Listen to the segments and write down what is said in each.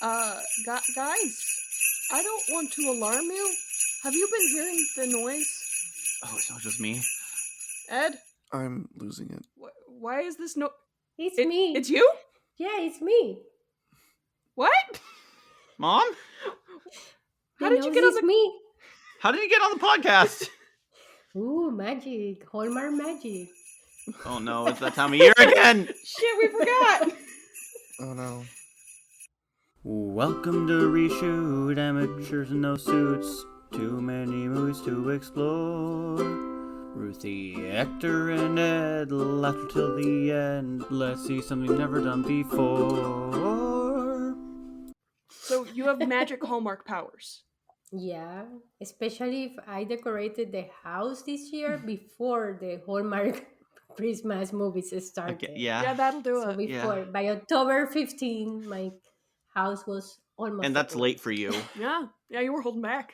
Guys, I don't want to alarm you. Have you been hearing the noise? Oh, it's not just me. Ed? I'm losing it. Why is this no... It's me. It's you? Yeah, it's me. What? Mom? How did you get on the... me? How did you get on the podcast? Ooh, magic. Hallmark magic. Oh no, it's that time of year again! Shit, we forgot! Oh no. Welcome to Reshoot, amateurs in no suits. Too many movies to explore. Ruthie, Hector, and Ed, laughter till the end. Let's see something never done before. So you have magic Hallmark powers. Yeah, especially if I decorated the house this year before the Hallmark Christmas movies started. Okay, yeah. Yeah, that'll do So it. before, by October 15, my house was almost And that's decorated. late for you. Yeah, you were holding back.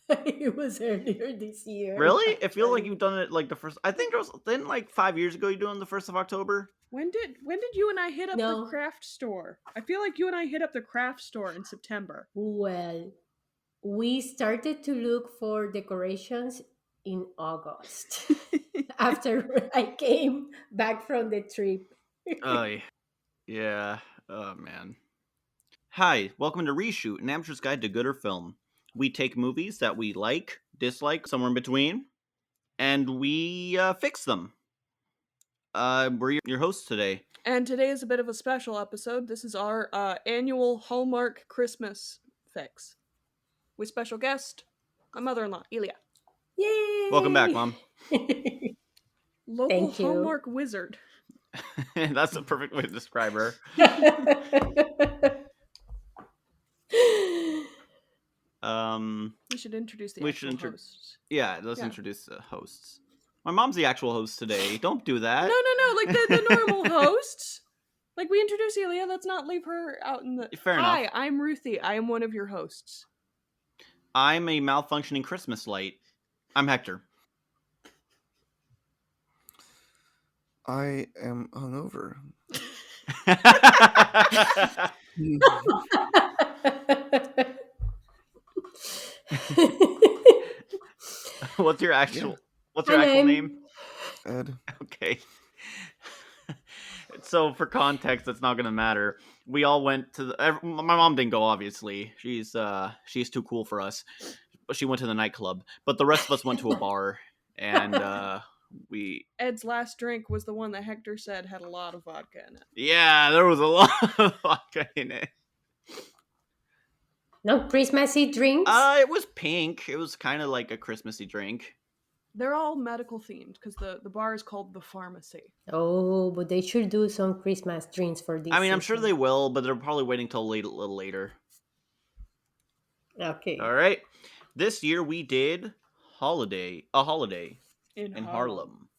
It was earlier this year. Really? I feel like actually. you've done it like the first... I think it was... Then like 5 years ago you doing the 1st of October? When did you and I hit up No. the craft store? I feel like you and I hit up the craft store in September. Well, we started to look for decorations in August after I came back from the trip. Oh, yeah. Oh, man. Hi, welcome to Reshoot, an amateur's guide to good or film. We take movies that we like, dislike, somewhere in between, and we fix them. We're your hosts today. And today is a bit of a special episode. This is our annual Hallmark Christmas fix. With special guest, my mother-in-law, Elia. Yay! Welcome back, Mom. Local Thank you. Hallmark wizard. That's the perfect way to describe her. We should introduce the We actual should hosts. Yeah, let's introduce the hosts. My mom's the actual host today. Don't do that. No, like the normal hosts. Like, we introduce Elia, let's not leave her out in the... Fair enough. Hi, I'm Ruthie. I am one of your hosts. I'm a malfunctioning Christmas light. I'm Hector. I am hungover. What's your actual name? name? Ed. Okay. So for context, that's not gonna matter. We all went to my mom didn't go, obviously. She's too cool for us. But she went to the nightclub. But the rest of us went to a bar, and Ed's last drink was the one that Hector said had a lot of vodka in it. Yeah, there was a lot of vodka in it. No Christmassy drinks? It was pink. It was kind of like a Christmassy drink. They're all medical themed because the bar is called the Pharmacy. Oh, but they should do some Christmas drinks for this I mean, I'm sure season. they will, but they're probably waiting till a little later. Okay. All right. This year we did a holiday In Harlem.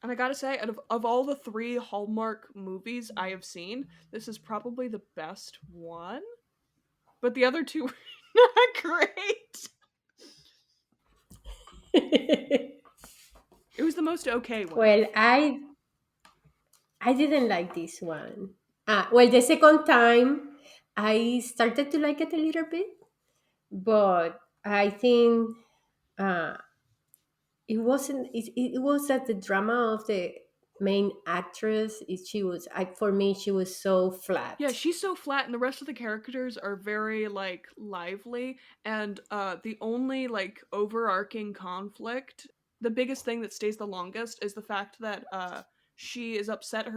And I gotta say, of all the 3 Hallmark movies I have seen, this is probably the best one. But the other 2 were not great. It was the most okay one. Well, I didn't like this one. Well, the second time I started to like it a little bit, but I think it wasn't. It was that the drama of the main actress. For me, she was so flat. Yeah, she's so flat, and the rest of the characters are very, like, lively, and the only, like, overarching conflict, the biggest thing that stays the longest is the fact that she is upset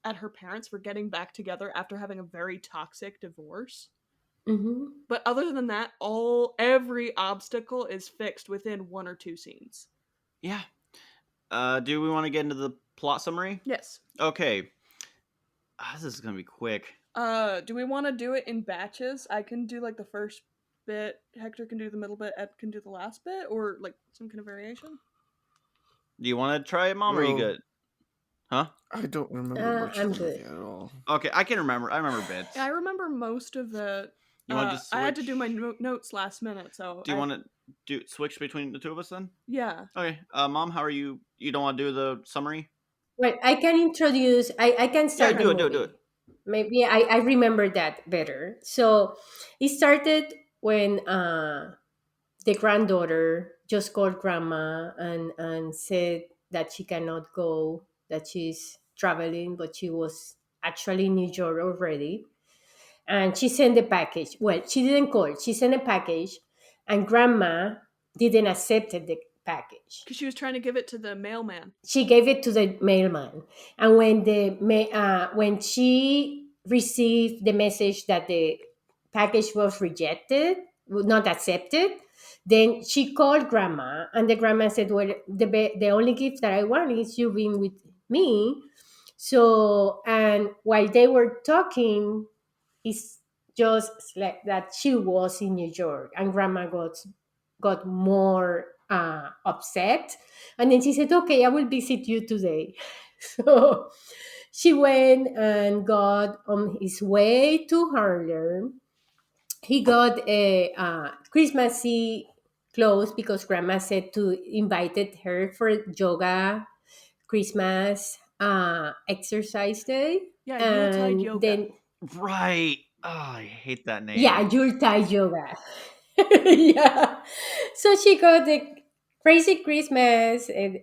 at her parents for getting back together after having a very toxic divorce. Mm-hmm. But other than that, every obstacle is fixed within 1 or 2 scenes. Yeah. Do we want to get into the plot summary? Yes. Okay. This is going to be quick. Do we want to do it in batches? I can do, like, the first bit, Hector can do the middle bit, Ed can do the last bit, or, like, some kind of variation? Do you want to try it, Mom, or are you good? Huh? I don't remember much I'm of it good. at all. Okay, I remember bits. Yeah, I remember most of the... You want to just switch? I had to do my notes last minute, so... Do you want to switch between the 2 of us then? Yeah. Okay. Mom, how are you? You don't want to do the summary? Well, I can introduce. I can start. Yeah, do it. Maybe I remember that better. So it started when the granddaughter just called grandma and said that she cannot go, that she's traveling, but she was actually in New York already. And she sent the package. Well, she didn't call, she sent a package, and grandma didn't accept the package. Because she was trying to give it to the mailman. She gave it to the mailman, and when she received the message that the package was rejected, not accepted, then she called grandma, and the grandma said, well, the only gift that I want is you being with me. So, and while they were talking, it's just like that she was in New York, and grandma got more upset, and then she said, okay, I will visit you today. So she went and got on his way to Harlem. He got a Christmassy clothes because grandma said to invited her for yoga Christmas exercise day. Yeah, Yuletide And yoga. then Right. Oh, I hate that yeah, name. Yuletide yoga. Yeah. So she got the crazy Christmas and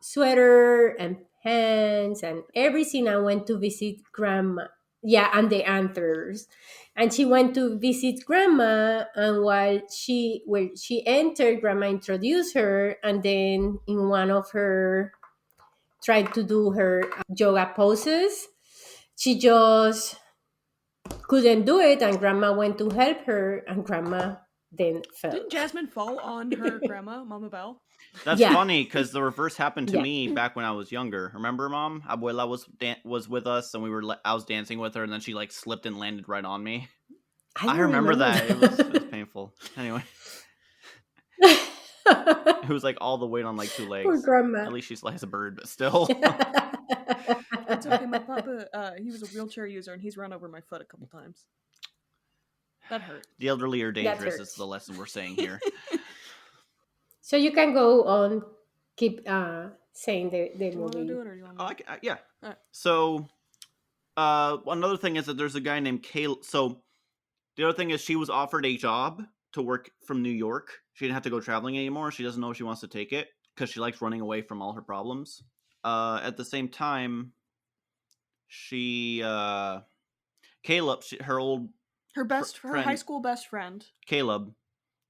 sweater and pants and everything. I went to visit grandma. Yeah, and the antlers. And she went to visit grandma, and while she entered, grandma introduced her, and then in one of her tried to do her yoga poses, she just couldn't do it, and grandma went to help her, and grandma then fell. Didn't Jasmine fall on her grandma, Mama Belle? That's Yeah, funny because the reverse happened to yeah. me back when I was younger. Remember, Mom? Abuela was with us, and I was dancing with her, and then she like slipped and landed right on me. I I don't remember remember that. It was that. painful. Anyway, it was like all the weight on like two Poor legs. grandma. At least she sliced a bird, but still. It's okay. My papa, he was a wheelchair user, and he's run over my foot a couple times. That hurt. The elderly are That dangerous is hurts. the lesson we're saying here. So you can go on, keep saying the Do you want to movie. do it, or do you want Oh, me? yeah. Alright. So, another thing is that there's a guy named Caleb. So, the other thing is she was offered a job to work from New York. She didn't have to go traveling anymore. She doesn't know if she wants to take it because she likes running away from all her problems. At the same time, Caleb, her old Her high friend school best friend. Caleb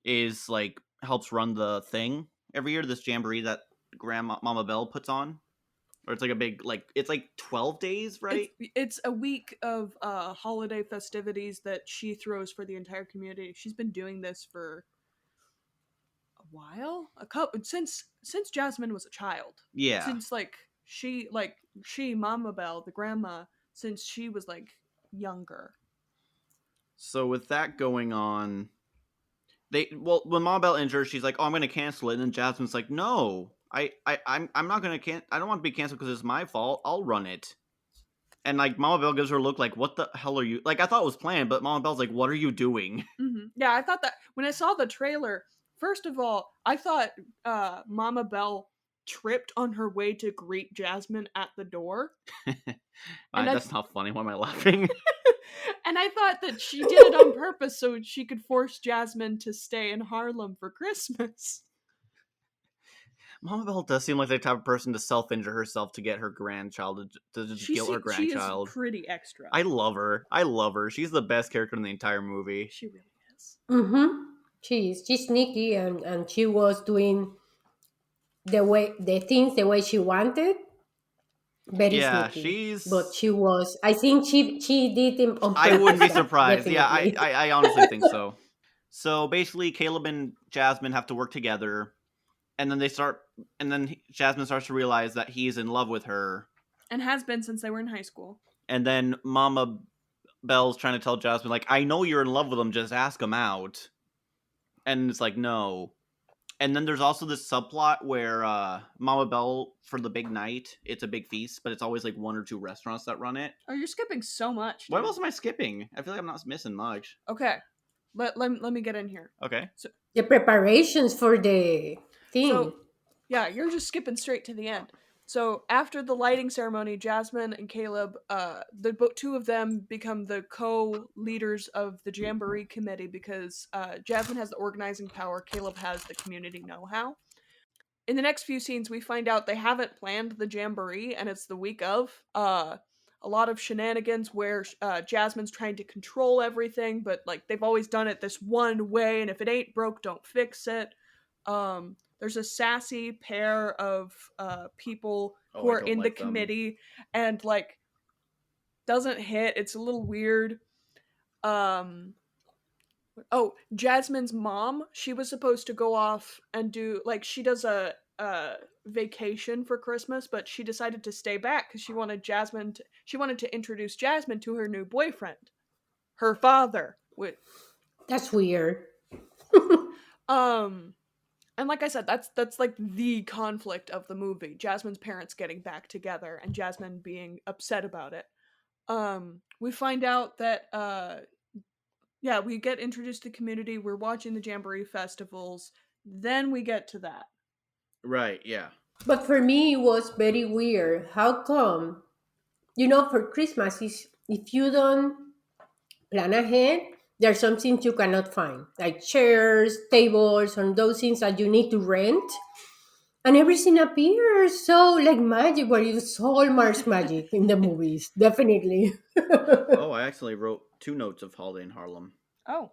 is like helps run the thing every year. This jamboree that Mama Belle puts on, or it's like a big it's like 12 days, right? It's a week of holiday festivities that she throws for the entire community. She's been doing this for a while, a couple since Jasmine was a child. Yeah. Since she Mama Belle, the grandma, since she was like younger. So with that going on, when Mama Belle injures, she's like, "Oh, I'm going to cancel it," and then Jasmine's like, "No, I'm not going to I don't want to be canceled because it's my fault. I'll run it." And like Mama Belle gives her a look like, "What the hell are you?" Like I thought it was planned, but Mama Belle's like, "What are you doing?" Mm-hmm. Yeah, I thought that when I saw the trailer. First of all, I thought Mama Belle tripped on her way to greet Jasmine at the door. That's not funny. Why am I laughing? And I thought that she did it on purpose so she could force Jasmine to stay in Harlem for Christmas. Mama Belle does seem like the type of person to self-injure herself to get her grandchild to just guilt her grandchild. She is pretty extra. I love her. She's the best character in the entire movie. She really is. Mm-hmm. She's sneaky, and she was doing the things the way she wanted. Very sneaky. But she was. I think she did it on purpose. I wouldn't be surprised. Definitely. Yeah, I honestly think so. So basically, Caleb and Jasmine have to work together, and then Jasmine starts to realize that he's in love with her, and has been since they were in high school. And then Mama Belle's trying to tell Jasmine, like, "I know you're in love with him. Just ask him out." And it's like, no. And then there's also this subplot where Mama Belle, for the big night, it's a big feast, but it's always like one or two restaurants that run it. Oh, you're skipping so much. Dude. What else am I skipping? I feel like I'm not missing much. Okay. Let me get in here. Okay. So, the preparations for the thing. So, yeah, you're just skipping straight to the end. So after the lighting ceremony, Jasmine and Caleb, two of them become the co-leaders of the Jamboree committee because Jasmine has the organizing power, Caleb has the community know-how. In the next few scenes, we find out they haven't planned the Jamboree, and it's the week of. A lot of shenanigans where Jasmine's trying to control everything, but like they've always done it this one way, and if it ain't broke, don't fix it. There's a sassy pair of people who I are don't in the like them. committee, and like doesn't hit. It's a little weird. Oh, Jasmine's mom, she was supposed to go off and do like she does a vacation for Christmas, but she decided to stay back because she wanted to introduce Jasmine to her new boyfriend, her father. That's weird. And like I said, that's like the conflict of the movie. Jasmine's parents getting back together and Jasmine being upset about it. We find out that yeah, we get introduced to the community, we're watching the Jamboree festivals, then we get to that. Right, yeah. But for me, it was very weird. How come? For Christmas, if you don't plan ahead, there are some things you cannot find, like chairs, tables, and those things that you need to rent. And everything appears so like magic, where it's Hallmark's magic in the movies, definitely. Oh, I actually wrote 2 notes of Holiday in Harlem. Oh,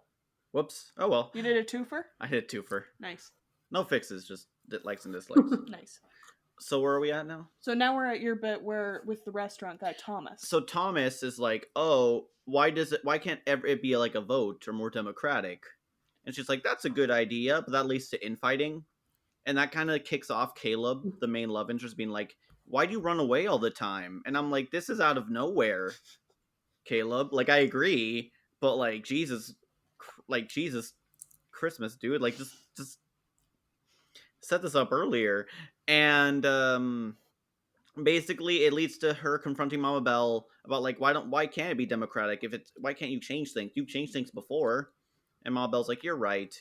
Whoops. Oh well. you did a twofer? I hit a twofer. Nice. No fixes, just likes and dislikes. Nice. So where are we at now? So now we're at your bit where with the restaurant guy Thomas. So Thomas is like, oh, why can't it be like a vote or more democratic? And she's like, that's a good idea, but that leads to infighting. And that kind of kicks off Caleb, the main love interest, being like, why do you run away all the time? And I'm like, this is out of nowhere, Caleb. Like, I agree, but like, Jesus Christmas, dude. Like, just set this up earlier. And basically it leads to her confronting Mama Bell about like why can't it be democratic? Why can't you change things? You've changed things before. And Mama Bell's like, you're right.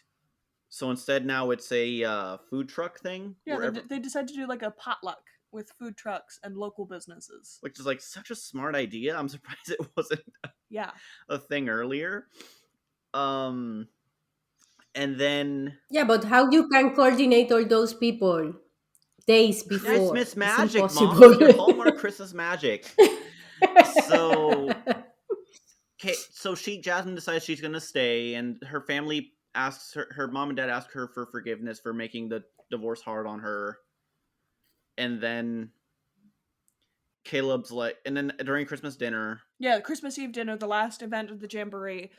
So instead now it's a food truck thing. Yeah, they decided to do like a potluck with food trucks and local businesses, which is like such a smart idea. I'm surprised it wasn't a thing earlier. And then but how you can coordinate all those people days before? Christmas magic, impossible. Mom. Your Hallmark Christmas magic. So Jasmine decides she's gonna stay, and her family asks her mom and dad ask her for forgiveness for making the divorce hard on her. And then Caleb's like, and then during Christmas dinner, Christmas Eve dinner, the last event of the Jamboree,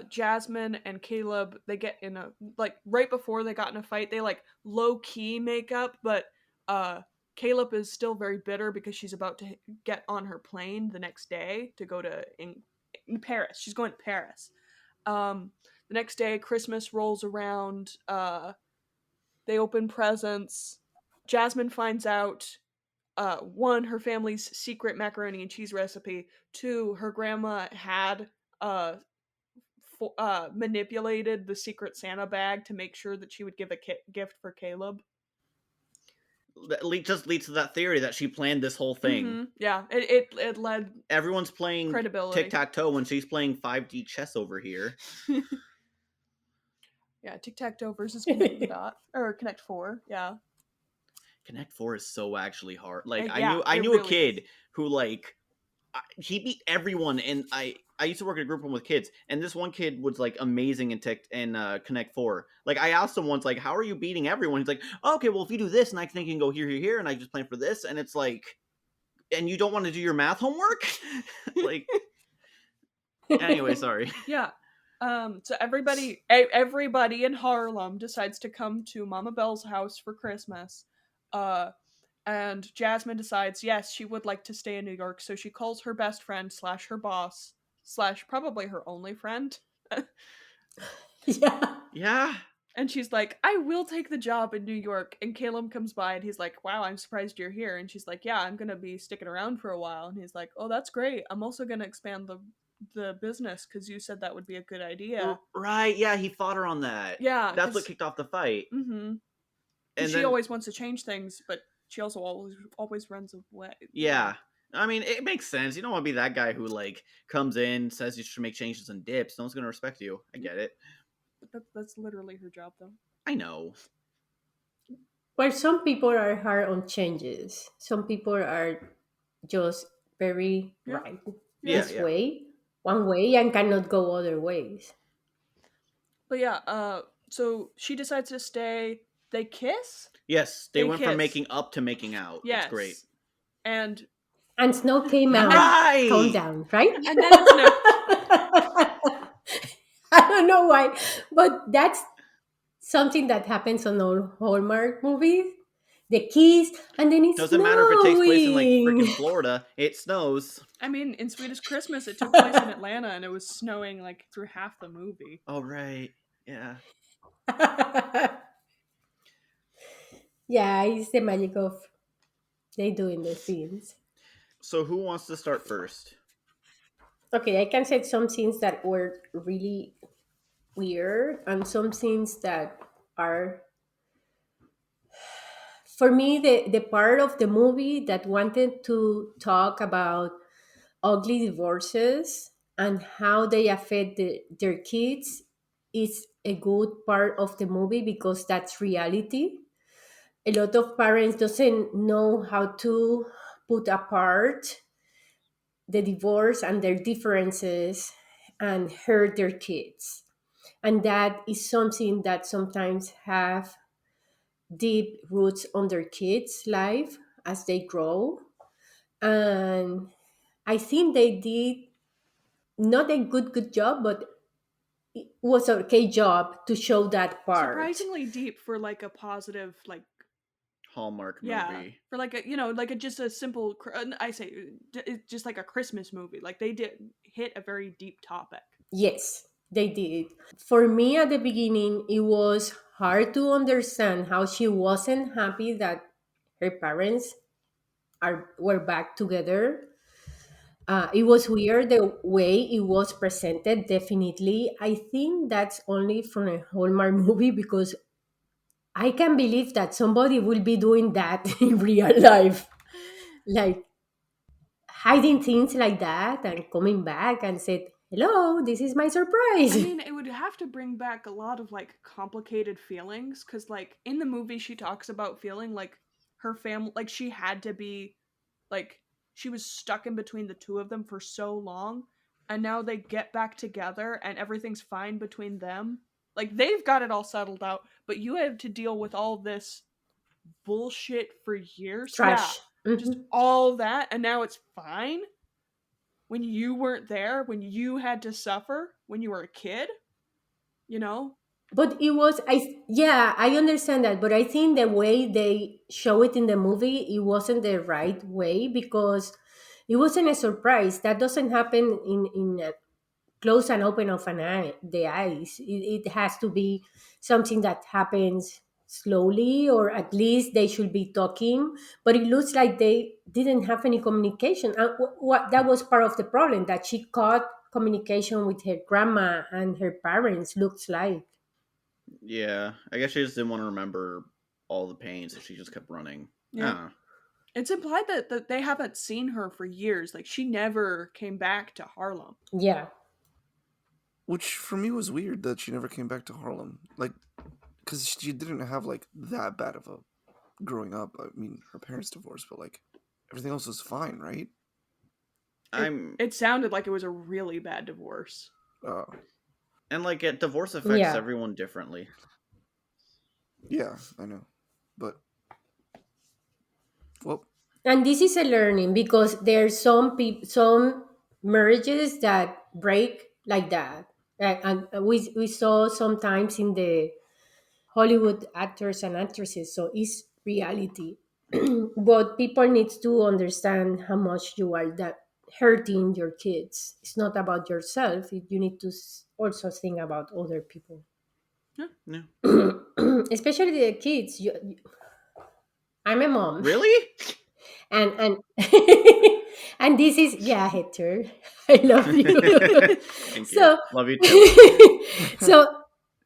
Jasmine and Caleb, they get in a like right before they got in a fight, they like low key make up, but Caleb is still very bitter because she's about to get on her plane the next day to go to in Paris. She's going to Paris. The next day, Christmas rolls around. They open presents. Jasmine finds out, one, her family's secret macaroni and cheese recipe. 2, her grandma had manipulated the secret Santa bag to make sure that she would give a gift for Caleb. That just leads to that theory that she planned this whole thing. Mm-hmm. Yeah, it led. Everyone's playing tic-tac-toe when she's playing 5D chess over here. Yeah, tic-tac-toe versus Connect 4. Yeah. Connect 4 is so actually hard. Like I knew really a kid who like he beat everyone, and I used to work in a group home with kids, and this one kid was like amazing in Connect 4. Like I asked him once, like, how are you beating everyone? He's like, oh, okay, well if you do this, and I think you can go here, and I just plan for this, and it's like, and you don't want to do your math homework? Like, anyway, sorry. Yeah. So everybody in Harlem decides to come to Mama Bell's house for Christmas. And Jasmine decides, yes, she would like to stay in New York, so she calls her best friend / her boss / probably her only friend. Yeah. And she's like, I will take the job in New York. And Caleb comes by and he's like, wow, I'm surprised you're here. And she's like, yeah, I'm going to be sticking around for a while. And he's like, oh, that's great. I'm also going to expand the business because you said that would be a good idea. Right, yeah, he fought her on that. Yeah. That's what kicked off the fight. Mm-hmm. And she always wants to change things, but she also always runs away. Yeah. I mean, it makes sense. You don't want to be that guy who like comes in, says you should make changes and dips. No one's gonna respect you. I get it. But that's literally her job, though. I know. Well, some people are hard on changes. Some people are just very Yeah. right Yeah, this yeah. way, one way, and cannot go other ways. But yeah, so she decides to stay. They kiss. Yes, they They went from kiss. making up to making out. Yes. It's great. And And snow came out. Right. Calm down, right? and then it's no. I don't know why, but that's something that happens on all Hallmark movies. The kiss, and then it's Doesn't matter if it takes place in like snowing. freaking Florida. It snows. I mean, in Swedish Christmas, it took place in Atlanta, and it was snowing like through half the movie. Oh right. Yeah. Yeah, it's the magic of they doing the scenes. So who wants to start first? Okay, I can say some scenes that were really weird and some scenes that are, for me, the part of the movie that wanted to talk about ugly divorces and how they affect their kids is a good part of the movie because that's reality. A lot of parents doesn't know how to put apart the divorce and their differences and hurt their kids, and that is something that sometimes have deep roots on their kids life as they grow. And I think they did not a good job, but it was an okay job to show that part. Surprisingly deep for like a positive, like Hallmark yeah, movie. for like a like a just a simple. I say it's just like a Christmas movie. Like they did hit a very deep topic. Yes, they did. For me at the beginning, it was hard to understand how she wasn't happy that her parents were back together. It was weird the way it was presented, definitely. I think that's only from a Hallmark movie because I can believe that somebody will be doing that in real life. Like hiding things like that and coming back and said, "Hello, this is my surprise." I mean, it would have to bring back a lot of like complicated feelings because, like, in the movie, she talks about feeling like her family, like, she had to be, like, she was stuck in between the two of them for so long, and now they get back together and everything's fine between them. Like, they've got it all settled out, but you have to deal with all this bullshit for years. Trash. Yeah, just all that, and now it's fine when you weren't there, when you had to suffer when you were a kid, you know? But it was, yeah, I understand that, but I think the way they show it in the movie, it wasn't the right way because it wasn't a surprise. That doesn't happen in a close and open of an eye, the eyes. It has to be something that happens slowly, or at least they should be talking. But it looks like they didn't have any communication. And what that was part of the problem, that she caught communication with her grandma and her parents. Looks like. Yeah, I guess she just didn't want to remember all the pain, so she just kept running. Yeah. It's implied that they haven't seen her for years. Like, she never came back to Harlem. Yeah. Which for me was weird that she never came back to Harlem. Like, because she didn't have like that bad of a growing up. I mean, her parents divorced, but like everything else was fine, right? It sounded like it was a really bad divorce. And like divorce affects everyone differently. Yeah, I know. But well, and this is a learning because there's some marriages that break like that. And we saw sometimes in the Hollywood actors and actresses, so it's reality. But people need to understand how much you are that hurting your kids. It's not about yourself. You need to also think about other people. Yeah. Especially the kids. I'm a mom. Really? And and this is Hector. I love you. Thank So you. Love you too. so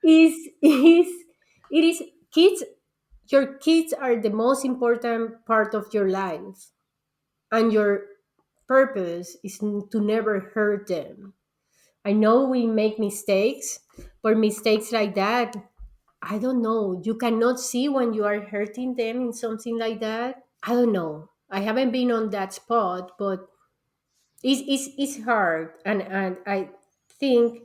it is kids your kids are the most important part of your life, and your purpose is to never hurt them. I know we make mistakes, but mistakes like that, I don't know. You cannot see when you are hurting them in something like that. I don't know. I haven't been on that spot, but it's hard. And I think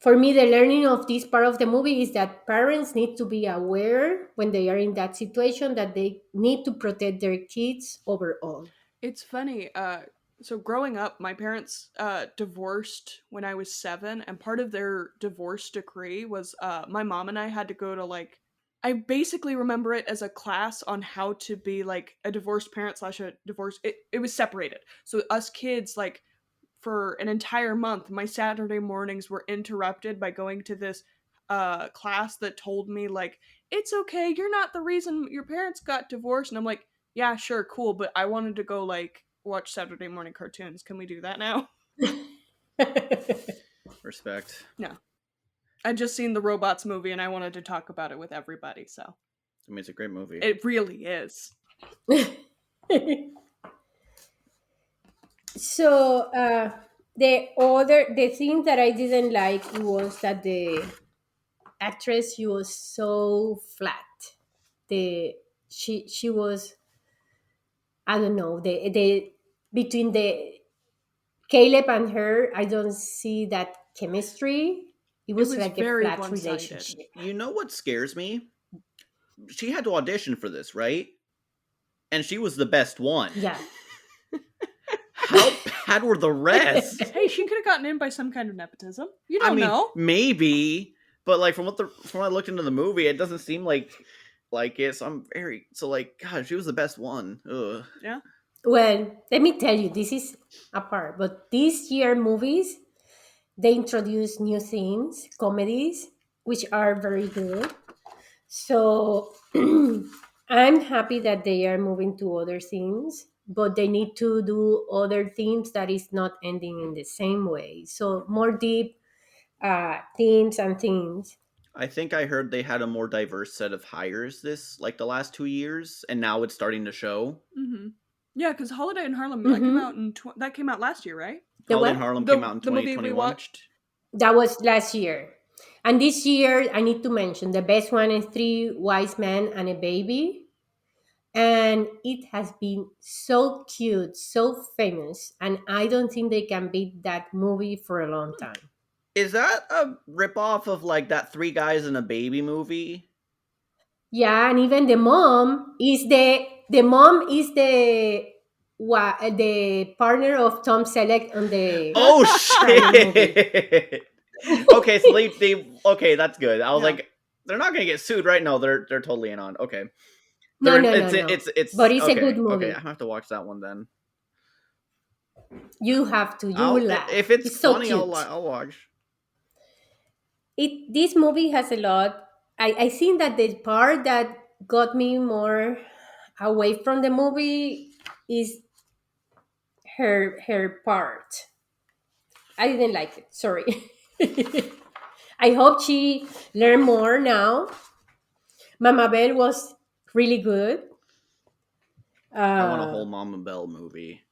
for me, the learning of this part of the movie is that parents need to be aware when they are in that situation that they need to protect their kids overall. It's funny. So growing up, my parents divorced when I was 7, and part of their divorce decree was my mom and I had to go to like. I basically remember it as a class on how to be like a divorced parent slash a divorce. It was separated, so us kids like for an entire month, my Saturday mornings were interrupted by going to this class that told me like it's okay, you're not the reason your parents got divorced, and I'm like, yeah, sure, cool, but I wanted to go like watch Saturday morning cartoons. Can we do that now? Respect. No. I just seen the Robots movie and I wanted to talk about it with everybody, so I mean, it's a great movie. it really is. So the thing that I didn't like was that the actress, she was so flat. The she was, I don't know, the between the Caleb and her, I don't see that chemistry. It It was was like a very flat one-sided. relationship. You know what scares me? She had to audition for this, right? And she was the best one. Yeah. How bad were the rest? Hey, she could have gotten in by some kind of nepotism. You don't I mean, know. maybe, but like from what I looked into the movie, it doesn't seem like it. So like, God, she was the best one. Ugh. Yeah. Well, let me tell you, this is apart, but this year movies, they introduce new themes, comedies, which are very good. So I'm happy that they are moving to other themes, but they need to do other themes that is not ending in the same way. So more deep themes and themes. I think I heard they had a more diverse set of hires the last 2 years, and now it's starting to show. Mm-hmm. Yeah, because Holiday in Harlem that came out last year, right? The Holiday in what? Harlem came out in The movie we 2021. watched. That was last year. And this year, I need to mention the best one is Three Wise Men and a Baby. And it has been so cute, so famous. And I don't think they can beat that movie for a long time. Is that a ripoff of like that Three Guys and a Baby movie? Yeah, and even the partner of Tom Selleck on the Oh Harlem movie. shit! Okay, so they okay, that's good. I was Yeah. like, they're not gonna get sued, right? No, they're totally in on. Okay, No, no, it's no, no. it's But it's okay, a good movie. Okay, I have to watch that one then. You have to. You will laugh. If it's so funny, cute. I'll watch. This movie has a lot. I think that the part that got me more away from the movie is her part. I didn't like it. Sorry. I hope she learned more now. Mama Bell was really good. I want a whole Mama Bell movie.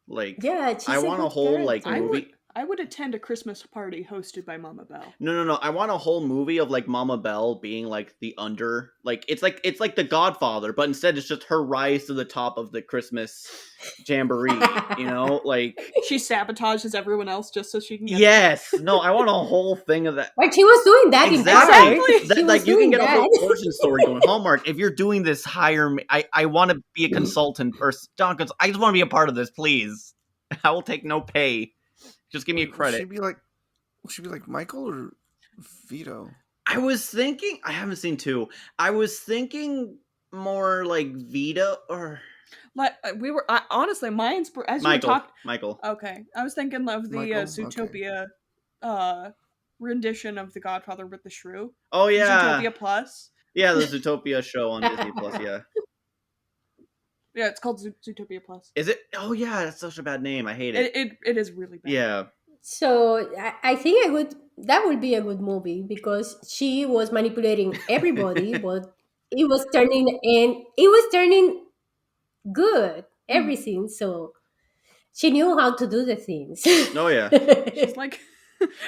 Like, Yeah, she's I a want a good whole like character. movie. I would attend a Christmas party hosted by Mama Bell. No. I want a whole movie of like Mama Bell being like it's like The Godfather, but instead it's just her rise to the top of the Christmas jamboree. You know, like She sabotages everyone else just so she can get yes, no, I want a whole thing of that. Like she was doing that Exactly. in Hallmark. She was Like you can doing get a whole that. origin story going. Hallmark, if you're doing this, hire me. I want to be a consultant or John. I just want to be a part of this, please. I will take no pay. Just give me a credit. Will she be like Michael or Vito? I was thinking. I haven't seen 2. I was thinking more like Vita or like honestly, my as you Michael. talked. Michael. Okay, I was thinking of the Michael? Zootopia rendition of The Godfather with the shrew. Oh yeah. Zootopia Plus. Yeah, the Zootopia show on Disney Plus. Yeah. Yeah, it's called Zootopia Plus. Is it? Oh yeah, that's such a bad name. I hate it. It is really bad. Yeah. So I think that would be a good movie because she was manipulating everybody, but it was turning, and it was turning good, Mhm. everything. So she knew how to do the things. Oh yeah,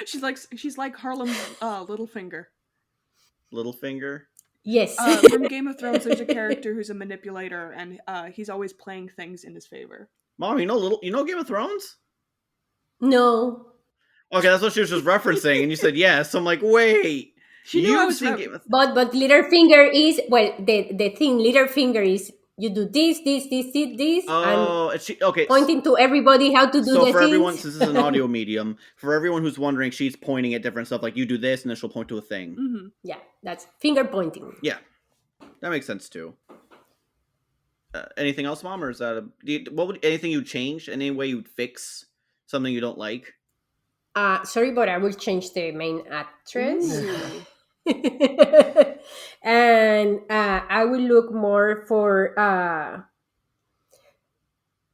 She's like she's like Harlem's Littlefinger. Littlefinger. Yes. From Game of Thrones, there's a character who's a manipulator, and he's always playing things in his favor. Mom, you know Game of Thrones? No. Okay, that's what she was just referencing, and you said yes. I'm like, wait, She knew I you've was. seen Game of But Littlefinger is, well, the thing Littlefinger is, you do this, and Oh, and she okay. pointing to everybody how to do So the for everyone, things. since this is an audio medium, for everyone who's wondering, she's pointing at different stuff. Like you do this, and then she'll point to a thing. Mm-hmm. Yeah, that's finger pointing. Yeah, that makes sense too. Anything else, Mom, or is that what would anything you'd change? Any way you'd fix something you don't like? Sorry, but I will change the main actress. Ooh. And I will look more for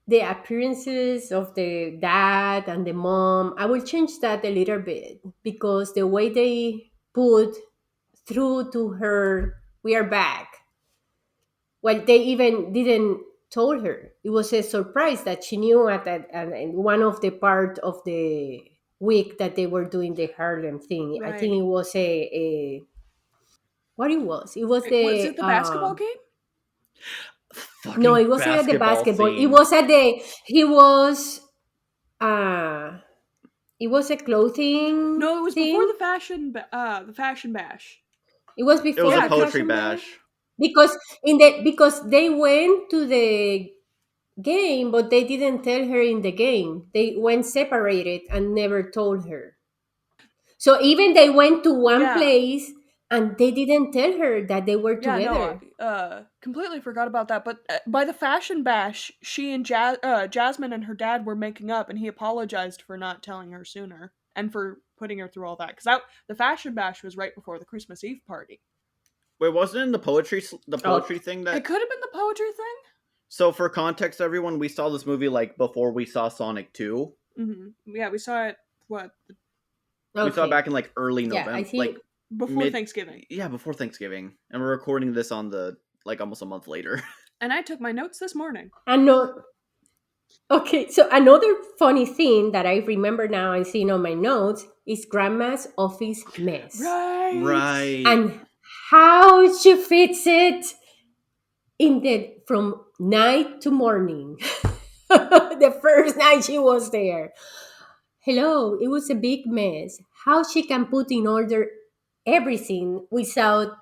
the appearances of the dad and the mom. I will change that a little bit because the way they put through to her, we are back. Well, they even didn't told her. It was a surprise that she knew at one of the part of the week that they were doing the Harlem thing. I think Right. it was a what it was. It was Was it the the basketball game? no, Fucking it wasn't at the basketball basketball. It scene. was at the he was uh it was a clothing No, it was before thing. the fashion bash. It was It was before a Yeah, the poetry fashion bash. bash. because they went to the game, but they didn't tell her in the game. They went separated and never told her. So even they went to one Yeah. place and they didn't tell her that they were Yeah, no, together. completely forgot about that. But by the fashion bash, she and Jasmine and her dad were making up, and he apologized for not telling her sooner and for putting her through all that. Because the fashion bash was right before the Christmas Eve party. Wait, wasn't it in the Oh, poetry thing It that? could have been the poetry thing. So for context, everyone, we saw this movie like before we saw Sonic 2. Yeah, we saw it. What, We saw it okay. back in like early Yeah, I November, like think. before Thanksgiving? yeah, before Thanksgiving, and we're recording this on the like almost a month later. And I took my notes this morning. And no, okay, so another funny thing that I remember now and seeing on my notes is Grandma's office mess. Right. Right. And how she fits it in the from night to morning. The first night she was there. Hello, it was a big mess. How she can put in order everything without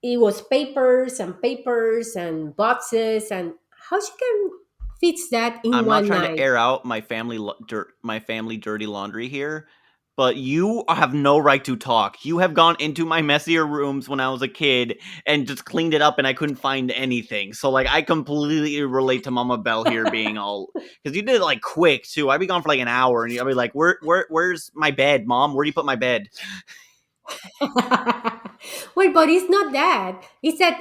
it was papers and boxes and how she can fix that in I'm not one trying to night. air out my family dirty laundry here, but you have no right to talk. You have gone into my messier rooms when I was a kid and just cleaned it up, and I couldn't find anything. So like, I completely relate to Mama Bell here being all because you did it like quick too. I'd be gone for like an hour, and I'd be like, where's my bed, Mom? Where do you put my bed? Well, but it's not that. It's that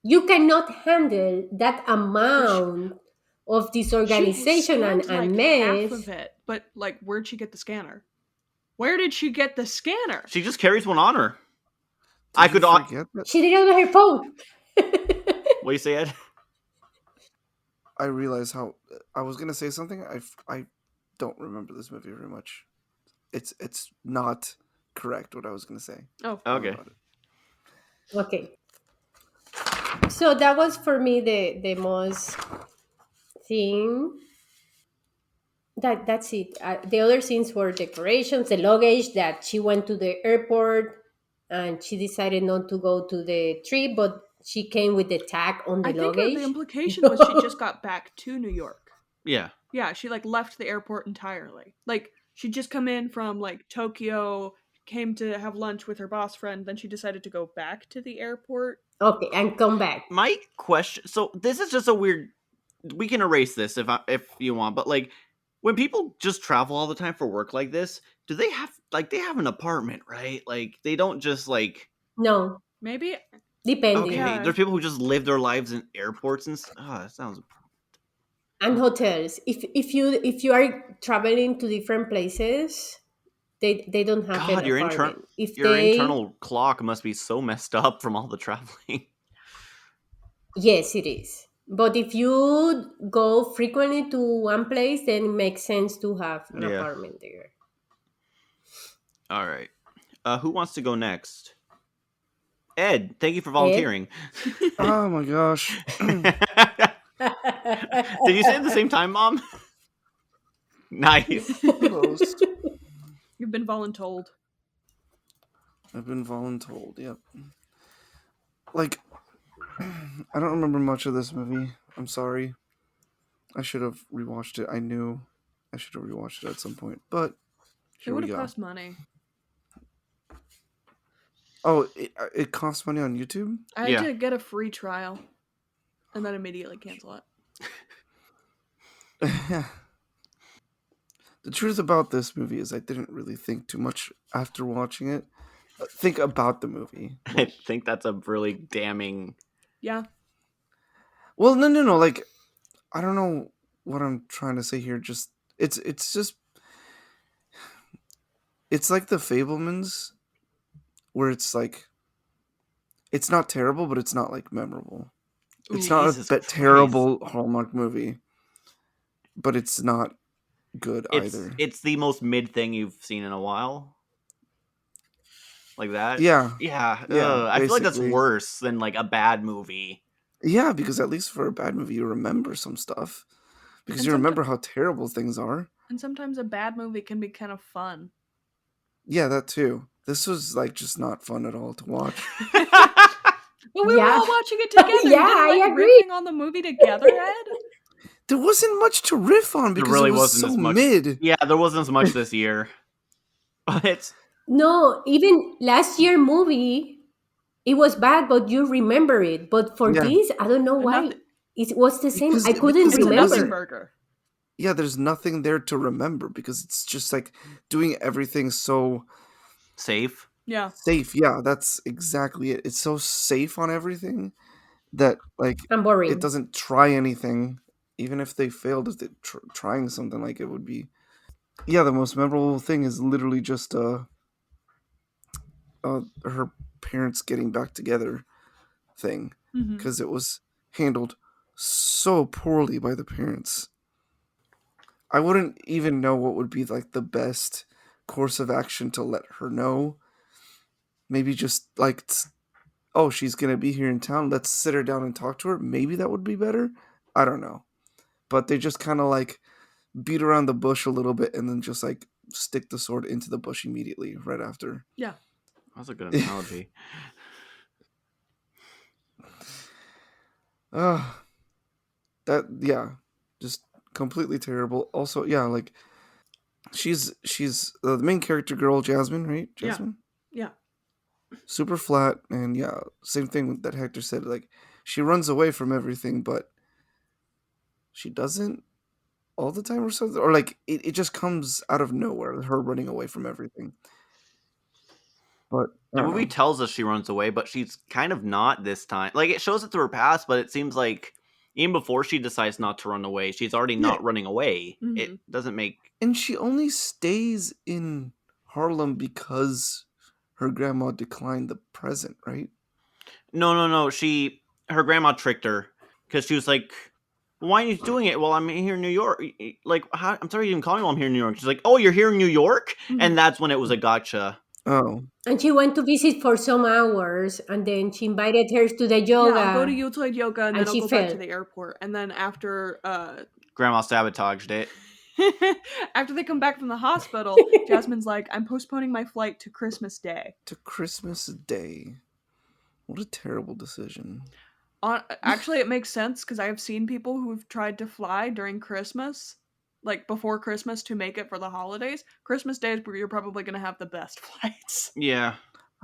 you cannot handle that But amount of she disorganization scanned and like half of mess. it. But like, where'd she get the scanner? Where did she get the scanner? She just carries one on her. Did I you could. forget that? She did it on her phone. What you say, Ed? I realized how I was gonna say something. I don't remember this movie very much. It's not correct what I was gonna say. Oh, Okay. About it. Okay. So that was for me the most thing. That's it. The other scenes were decorations, the luggage that she went to the airport and she decided not to go to the trip, but she came with the tag on the I think the luggage. implication was she just got back to New York. Yeah. Yeah, she like left the airport entirely. Like she'd just come in from like Tokyo, came to have lunch with her boss friend, then she decided to go back to the airport. Okay, and come back. My question. So this is just a weird. We can erase this if you want, but like when people just travel all the time for work like this, do they have they have an apartment, right? Like they don't just like No, Maybe. depending. okay. Yeah. There's people who just live their lives in airports and that sounds And hotels. If you are traveling to different places, they don't have an God. apartment. If Your they internal clock must be so messed up from all the traveling. Yes, it is. But if you go frequently to one place, then it makes sense to have an Yeah. apartment there. All right. Who wants to go next? Ed, thank you for Ed? volunteering. Oh my gosh. Did you say it at the same time, Mom? Nice. Close. You've been voluntold. I've been voluntold, yep. Like, I don't remember much of this movie. I'm sorry. I should have rewatched it. I knew I should have rewatched it at some point. But It here would we have go. cost money. Oh, it costs money on YouTube? I had Yeah. to get a free trial and then immediately cancel it. The truth about this movie is I didn't really think too much after watching it. Think about the movie. I think that's a really damning. Yeah. Well, no. Like, I don't know what I'm trying to say here. Just it's just it's like the Fablemans, where it's like it's not terrible, but it's not like memorable. It's not Jesus a Christ. terrible Hallmark movie, but it's not good either. It's the most mid thing you've seen in a while. Like that? Yeah, Yeah. yeah. I feel like that's Basically. worse than like a bad movie. Yeah, because at least for a bad movie, you remember some stuff because And you remember how terrible things are. And sometimes a bad movie can be kind of fun. Yeah, that too. This was like just not fun at all to watch. But we were Yeah. all watching it together. Yeah, we didn't, I like, agree. riffing on the movie together, Ed. There wasn't much to riff on because really it was wasn't so as much. mid. Yeah, there wasn't as much this year. But No, even last year movie, it was bad, but you remember it. But for Yeah. this, I don't know And why. nothing- It was the same. Because- I couldn't because It's a nothing remember. burger. Yeah, there's nothing there to remember because it's just like doing everything so safe. Yeah. safe. Yeah, that's exactly it. It's so safe on everything that like I'm boring. it doesn't try anything. Even if they failed at trying something, like it would be. Yeah, the most memorable thing is literally just her parents getting back together thing Mhm. because it was handled so poorly by the parents. I wouldn't even know what would be like the best course of action to let her know. Maybe just like, oh, she's gonna be here in town. Let's sit her down and talk to her. Maybe that would be better. I don't know. But they just kind of like beat around the bush a little bit and then just like stick the sword into the bush immediately right after. Yeah. That's a good analogy. Just completely terrible. Also, yeah, like she's the main character girl, Jasmine, right? Yeah. Jasmine. Yeah. Super flat, and yeah, same thing that Hector said. Like she runs away from everything, but she doesn't all the time or something, or like it just comes out of nowhere. Her running away from everything. But The movie tells us she runs away, but she's kind of not this time. Like, it shows it through her past, but it seems like even before she decides not to run away, she's already not running away. Mhm. It doesn't make... And she only stays in Harlem because her grandma declined the present, right? No. Her grandma tricked her because she was like, why are you doing it? Well, I'm here in New York. Like, how, I'm sorry you didn't call me while I'm here in New York. She's like, oh, you're here in New York? Mhm. And that's when it was a gotcha. Oh. And she went to visit for some hours, and then she invited her to the yoga. Yeah, I'll go to Yuletide yoga and then And I'll she go back to fell. the airport. And then after Grandma sabotaged it. after they come back from the hospital, Jasmine's like, I'm postponing my flight to Christmas Day. To Christmas Day. What a terrible decision. Actually, it makes sense because I have seen people who've tried to fly during Christmas, like before Christmas, to make it for the holidays. Christmas Day is where you're probably going to have the best flights. Yeah.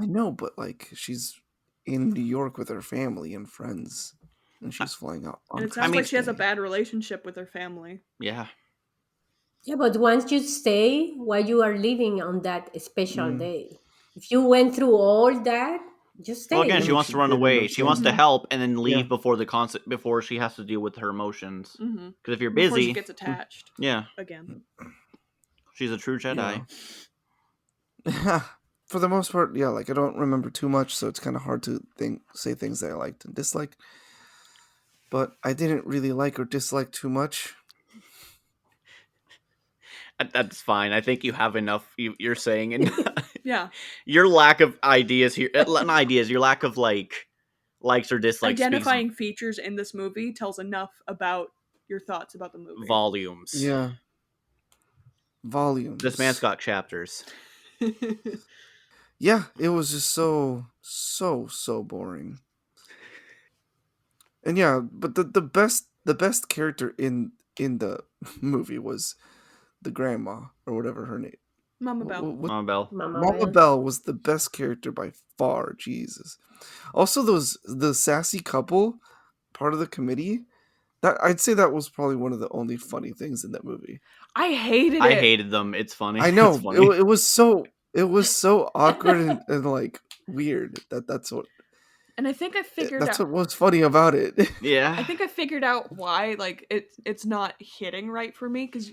I know, but like she's in New York with her family and friends, and she's flying out on And it sounds like Christmas she has a Day. bad relationship with her family. Yeah. Yeah, but once you stay, while you are living on that special Mm. day, if you went through all that, just stay. Well, again, she No, wants she to run didn't away. know She wants to Mhm. help and then leave Yeah. before the concert, before she has to deal with her emotions. Mm-hmm. Because if you're Before she busy, gets attached yeah, again. she's a true Jedi. Yeah. For the most part, yeah, like I don't remember too much, so it's kind of hard to say things that I liked and disliked. but I didn't really like or dislike too much. That's fine. I think you have enough. You're saying, and Yeah. your lack of ideas here, not ideas. Your lack of likes or dislikes speaks Identifying features in this movie tells enough about your thoughts about the movie. volumes. Yeah, This man's volumes. got chapters. Yeah, it was just so boring. And yeah, but the best character in the movie was the grandma or whatever her name. Mama Bell. Mama Bell. Mama Mama Bell. Bell was the best character by far. Jesus. Also, the sassy couple, part of the committee. That I'd say that was probably one of the only funny things in that movie. I hated it. I hated them. It's funny. I know It's funny. it was so awkward and like weird that's what. And I think I figured That's out. what was funny about it. Yeah. I think I figured out why like it's not hitting right for me because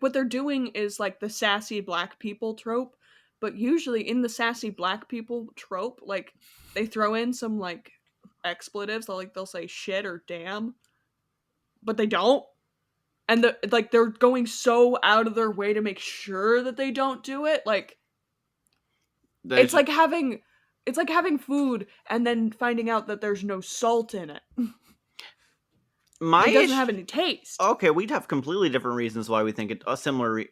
what they're doing is like the sassy black people trope, but usually in the sassy black people trope, like they throw in some like expletives. They'll say shit or damn, but they don't. And they're going so out of their way to make sure that they don't do it. Like it's like having food and then finding out that there's no salt in it. It doesn't have any taste. Okay, we'd have completely different reasons why we think it a similar.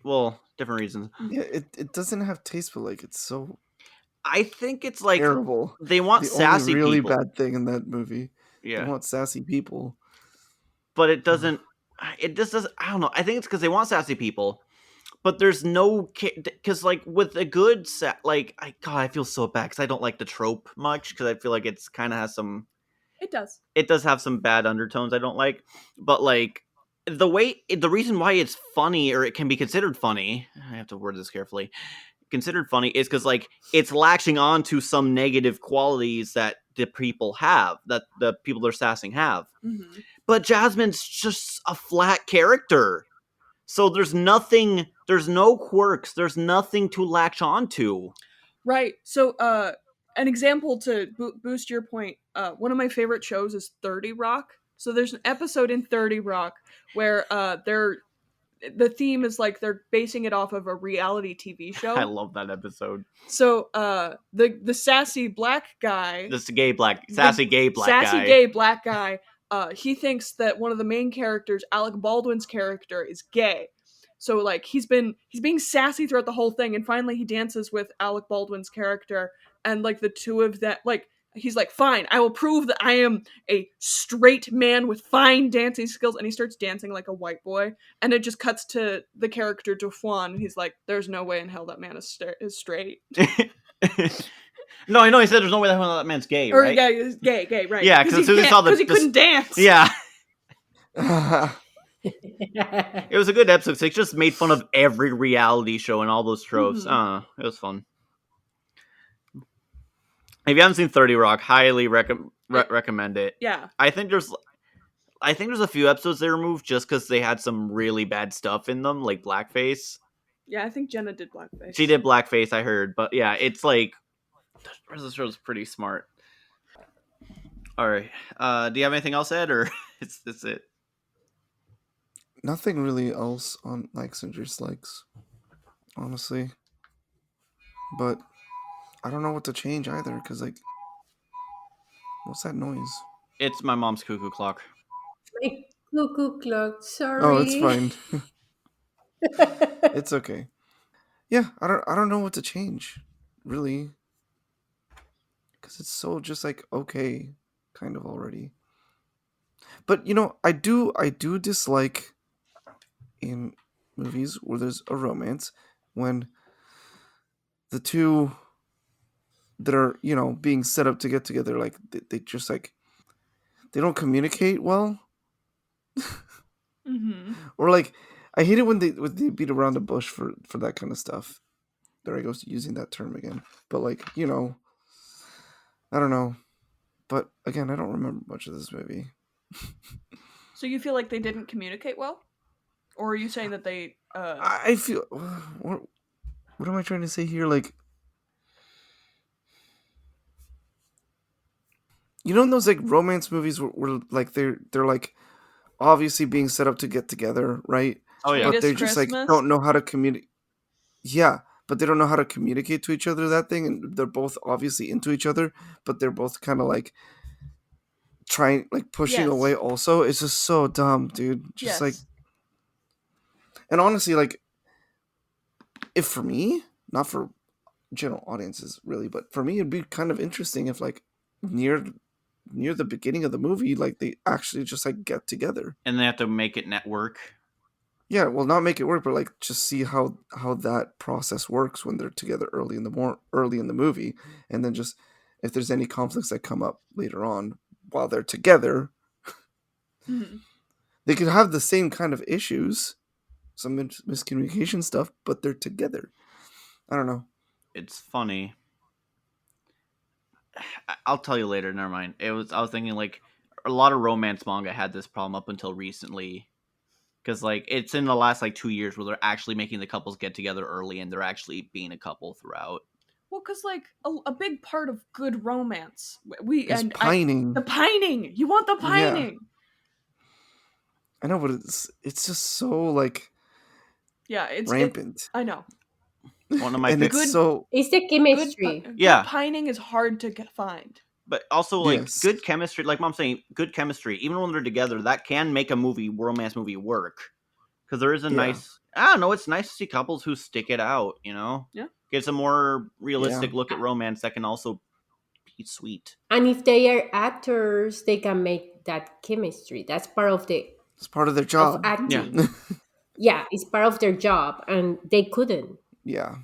Different reasons. Yeah, it doesn't have taste, but like it's so I think it's like terrible. they want The sassy only really people. bad thing in that movie. Yeah, They want sassy people. but it doesn't. It just doesn't. I don't know. I think it's because they want sassy people, but there's no because like with a good I feel so bad because I don't like the trope much because I feel like it's kind of has some. It does. It does have some bad undertones I don't like, but like the reason why it's funny or it can be considered funny. I have to word this carefully. Considered funny is because like it's latching on to some negative qualities that the people have that the people they're sassing have. Mm-hmm. But Jasmine's just a flat character. So there's no quirks, there's nothing to latch on to. Right. So, an example to boost your point, one of my favorite shows is 30 Rock. So there's an episode in 30 Rock where the theme is like they're basing it off of a reality TV show. I love that episode. So the sassy black guy, This gay black sassy gay black guy, he thinks that one of the main characters, Alec Baldwin's character, is gay. So like he's being sassy throughout the whole thing, and finally he dances with Alec Baldwin's character, and like the two of them, like he's like, fine, I will prove that I am a straight man with fine dancing skills, and he starts dancing like a white boy, and it just cuts to the character Dauphin, and he's like, there's no way in hell that man is straight. No, I know he said there's no way that man's gay, Or right? yeah, he's gay, right? Yeah, because as soon as he saw he couldn't dance. Yeah. Yeah, It was a good episode. They just made fun of every reality show and all those tropes. Mhm. It was fun. If you haven't seen 30 Rock, highly recommend it. Yeah. I think there's a few episodes they removed just because they had some really bad stuff in them, like blackface. Yeah, I think Jenna did blackface. She did blackface, I heard, but yeah, it's like the rest of the show's pretty smart. All right, do you have anything else, Ed, or it's it? nothing really else on likes and dislikes, honestly. But I don't know what to change either, because like, what's that noise? It's my mom's cuckoo clock. My cuckoo clock. Sorry. Oh, it's fine. It's okay. Yeah, I don't know what to change, really, because it's so just like okay, kind of already. But you know, I do dislike in movies where there's a romance when the two that are being set up to get together, like they just like they don't communicate well. Mm-hmm. Or like I hate it when they beat around the bush for that kind of stuff. There I go using that term again. But like, I don't know. But again, I don't remember much of this movie. So you feel like they didn't communicate well? Or are you saying that they I feel what am I trying to say here? Like you know in those like romance movies where like they're like obviously being set up to get together, right? Oh yeah. But they Sweetest just like Christmas. don't know how to communicate. Yeah, but they don't know how to communicate to each other that thing, and they're both obviously into each other, but they're both kind of like trying like pushing away Yes. also. It's just so dumb, dude. Just like, Yes. and honestly, like if for me, not for general audiences really, but for me it'd be kind of interesting if like near the beginning of the movie like they actually just like get together. And they have to make it network. Yeah, well, not make it work, but like just see how that process works when they're together early in the movie, and then just if there's any conflicts that come up later on while they're together, Mhm. they could have the same kind of issues, some miscommunication stuff, but they're together. I don't know. It's funny. I'll tell you later. Never mind. I was thinking like a lot of romance manga had this problem up until recently. Because like it's in the last like 2 years where they're actually making the couples get together early and they're actually being a couple throughout. Well, because like a big part of good romance, we Is and I the pining. pining. You want the Yeah, pining. I know, but it's just so like Yeah, it. rampant, I know. One of my and it's Good so It's the chemistry. good yeah, pining is hard to find. but also like yes, good chemistry. Like Mom's saying, good chemistry. Even when they're together, that can make a romance movie work. Because there is a yeah, nice. I don't know. It's nice to see couples who stick it out. You know, Yeah. gives a more yeah. realistic look at romance that can also be sweet. And if they are actors, they can make that chemistry. That's part It's part of their of job. Yeah, acting. Yeah, it's part of their job, and they couldn't. Yeah.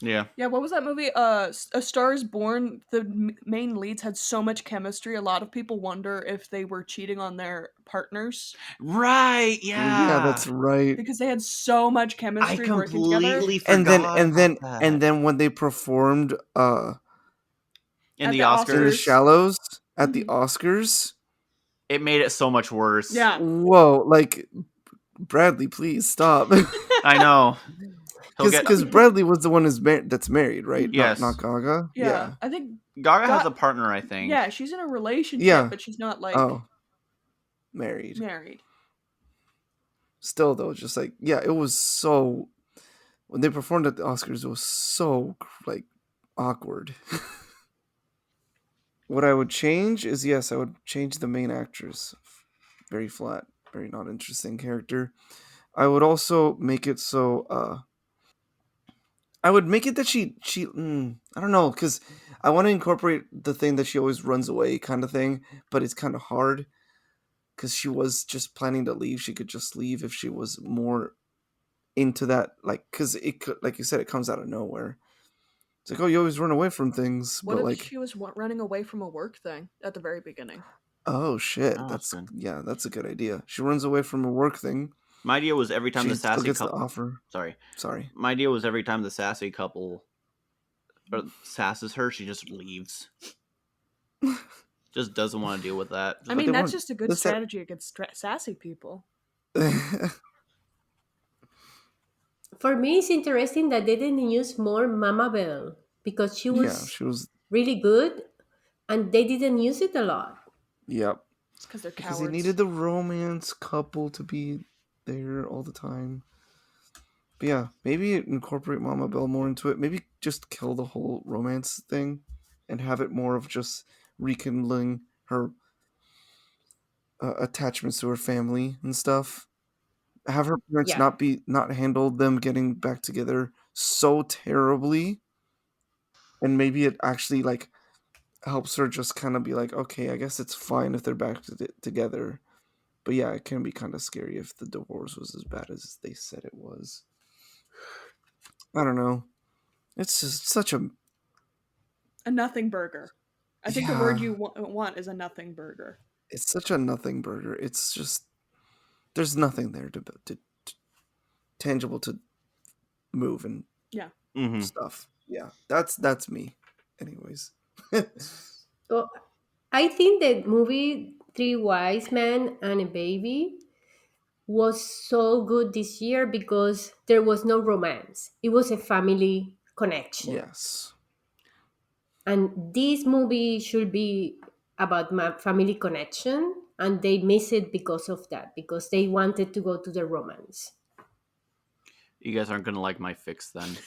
yeah. Yeah, what was that movie? A Star Is Born. The main leads had so much chemistry. A lot of people wonder if they were cheating on their partners Right. Yeah, Yeah. that's right. because they had so much I chemistry working together. completely And then forgot and about then and that. then when they performed In At the the in the Oscars, Oscars. shallows at the Mhm. Oscars, it made it so much worse. Yeah. whoa, like Bradley, please stop. I know. He'll get Cuz Bradley was the one that's married, right? Not yes. Gaga. Yeah. Yeah. I think Gaga has got a partner, I think. yeah, she's in a relationship, Yeah. but she's not like Oh, married. married. Still though, just like yeah, it was so when they performed at the Oscars it was so like awkward. What I would change is yes, I would change the main actress. Very flat, very not interesting character. I would also make it so I would make it that I don't know cuz I want to incorporate the thing that she always runs away kind of thing, but it's kind of hard cuz she was just planning to leave. She could just leave if she was more into that like cuz it could like you said it comes out of nowhere. It's like, "Oh, you always run away from things," What but if like she was running away from a work thing at the very beginning? oh shit, Oh, that's that's good. yeah, that's a good idea. She runs away from a work thing. My idea was every time She the still sassy gets the couple. offer. Sorry. Sorry. My idea was every time the sassy couple sasses her, she just leaves. Just doesn't want to deal with that. I But mean, they that's weren't. just a good That's that. strategy against sassy people. For me, it's interesting that they didn't use more Mama Bell because she Yeah, was she was. really good, and they didn't use it a lot. Yep. It's because they're Because they cowards. needed the romance couple to be there all the time. But yeah, maybe incorporate Mama Bell more into it. Maybe just kill the whole romance thing, and have it more of just rekindling her attachments to her family and stuff. Have her parents Yeah, not handle them getting back together so terribly, and maybe it actually like helps her just kind of be like, okay, I guess it's fine if they're back together. But yeah, it can be kind of scary if the divorce was as bad as they said it was. I don't know. It's just such a A nothing burger. I think the word yeah. you want is a nothing burger. It's such a nothing burger. It's just there's nothing there to tangible to move and Yeah. Mm-hmm. stuff. Yeah, that's me. Anyways, well, I think the movie Three Wise Men and a Baby was so good this year because there was no romance. It was a family connection. yes, And this movie should be about my family connection, and they miss it because of that, because they wanted to go to the romance. You guys aren't gonna like my fix then.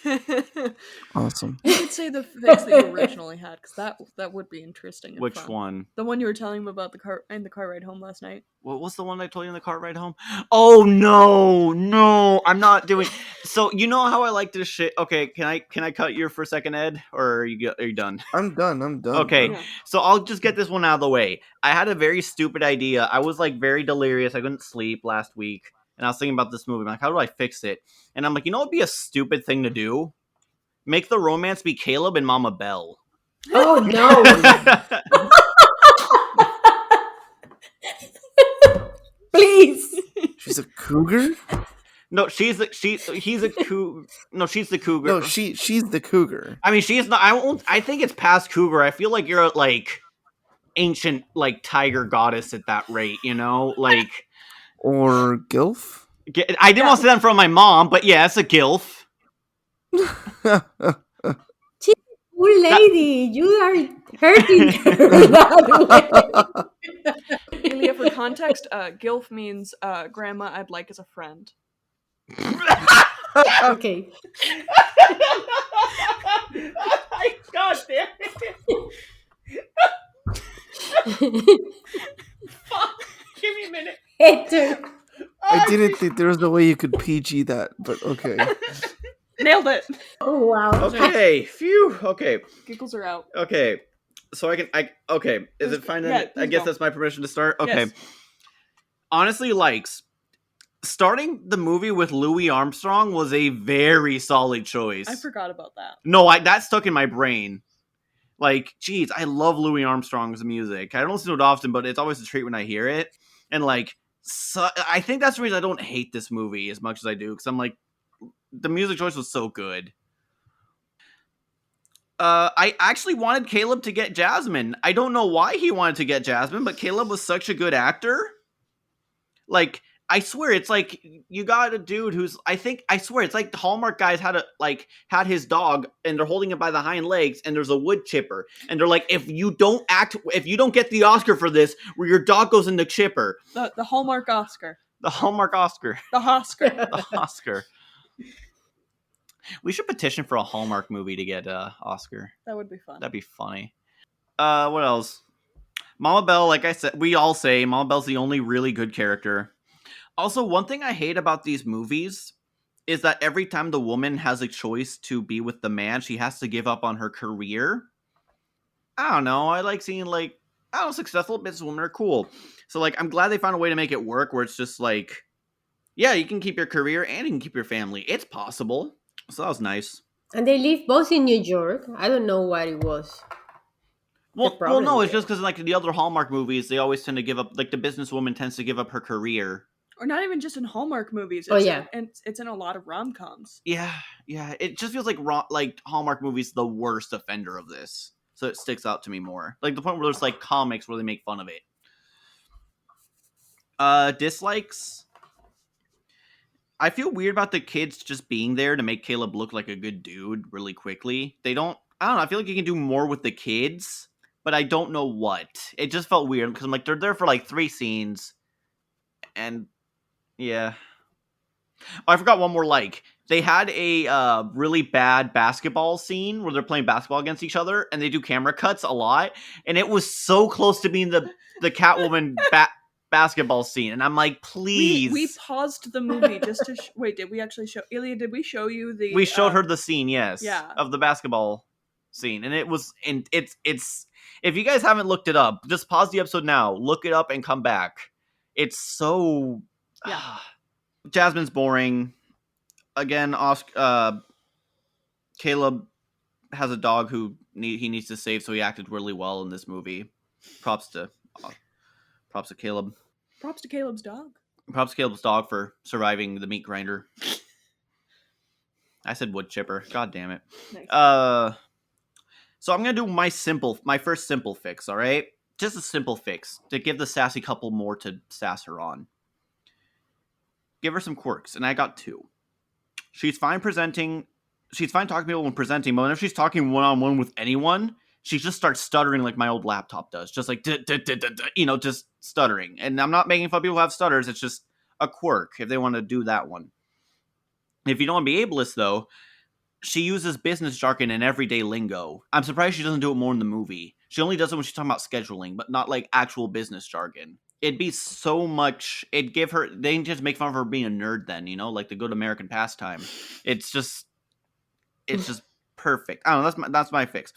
Awesome. You could say the fix that you originally had, because that would be interesting and Which fun. one? The one you were telling me about in the car ride home last night. What was the one I told you in the car ride home? Oh no, I'm not doing. So you know how I like this shit. Okay, can I cut you for a second, Ed, or are you done? I'm done. Okay, Bro. Yeah. so I'll just get this one out of the way. I had a very stupid idea. I was like very delirious. I couldn't sleep last week, and I was thinking about this movie. I'm like, how do I fix it? And I'm like, you know, what'd be a stupid thing to do? Make the romance be Caleb and Mama Belle. Oh no. Please. She's a cougar? No, he's a cougar. No, she's the cougar. No, she's the cougar. I mean, she's not. I think it's past cougar. I feel like you're like ancient, like tiger goddess at that rate. You know, like Or Gilf? I didn't want to say that in front of my mom, but yeah, it's a gilf. She's a cool lady. You are hurting her that way. Ilya, for context, Gilf means grandma I'd like as a friend. Okay. God damn it! Fuck! Give me a minute. Hector. I didn't think there was a way you could PG that, but okay. Nailed it. Oh wow. Okay, phew. Okay, Giggles are out. okay. So okay. Is Please- it fine? yeah, I please guess go. that's my permission to start. Okay. Yes. Honestly, starting the movie with Louis Armstrong was a very solid choice. I forgot about that. No, that stuck in my brain. Like, geez, I love Louis Armstrong's music. I don't listen to it often, but it's always a treat when I hear it. And I think that's the reason I don't hate this movie as much as I do, because I'm like, the music choice was so good. I actually wanted Caleb to get Jasmine. I don't know why he wanted to get Jasmine, but Caleb was such a good actor. Like, I swear, it's like you got a dude who's. I swear, it's like the Hallmark guys had his dog, and they're holding it by the hind legs, and there's a wood chipper, and they're like, if you don't get the Oscar for this, where your dog goes in the chipper, The Hallmark Oscar. the Hallmark Oscar, The Oscar. the Oscar. We should petition for a Hallmark movie to get Oscar. That would be fun. That'd be funny. What else? Mama Belle, like I said, we all say Mama Belle's the only really good character. Also, one thing I hate about these movies is that every time the woman has a choice to be with the man, she has to give up on her career. I don't know. I like seeing, successful businesswomen are cool. So, I'm glad they found a way to make it work where it's just yeah, you can keep your career and you can keep your family. It's possible. So that was nice. And they live both in New York. I don't know what it was. Well, problem no, it's there. just because, the other Hallmark movies, they always tend to give up, the businesswoman tends to give up her career. Or not even just in Hallmark movies. Oh, yeah. And it's in a lot of rom-coms. Yeah. It just feels like Hallmark movies the worst offender of this. So it sticks out to me more. Like the point where there's comics where they make fun of it. Dislikes. I feel weird about the kids just being there to make Caleb look like a good dude really quickly. I don't know. I feel like you can do more with the kids, but I don't know what. It just felt weird because I'm like, they're there for 3 scenes. And yeah. Oh, I forgot one more. They had a really bad basketball scene where they're playing basketball against each other, and they do camera cuts a lot, and it was so close to being the Catwoman basketball scene, and I'm like, please. We paused the movie just to wait. Did we actually show Ilya? Did we show you the? We showed her the scene, yes, Yeah. of the basketball scene, and it's. If you guys haven't looked it up, just pause the episode now, look it up, and come back. It's so. Yeah. Jasmine's boring. Again, Caleb has a dog who he needs to save, so he acted really well in this movie. Props to Caleb. Props to Caleb's dog. Props to Caleb's dog for surviving the meat grinder. I said wood chipper. God damn it. Nice. So I'm gonna do my first simple fix. All right, just a simple fix to give the sassy couple more to sass her on. Give her some quirks, and I got 2. She's fine presenting. She's fine talking to people when presenting, but if she's talking one-on-one with anyone, she just starts stuttering like my old laptop does, just like just stuttering. And I'm not making fun of people who have stutters. It's just a quirk if they want to do that one. If you don't want to be ableist, though, she uses business jargon and everyday lingo. I'm surprised she doesn't do it more in the movie. She only does it when she's talking about scheduling, but not like actual business jargon. It'd be so much. It'd give her. They just make fun of her being a nerd. Then like the good American pastime. It's just perfect. I don't know. That's my fix.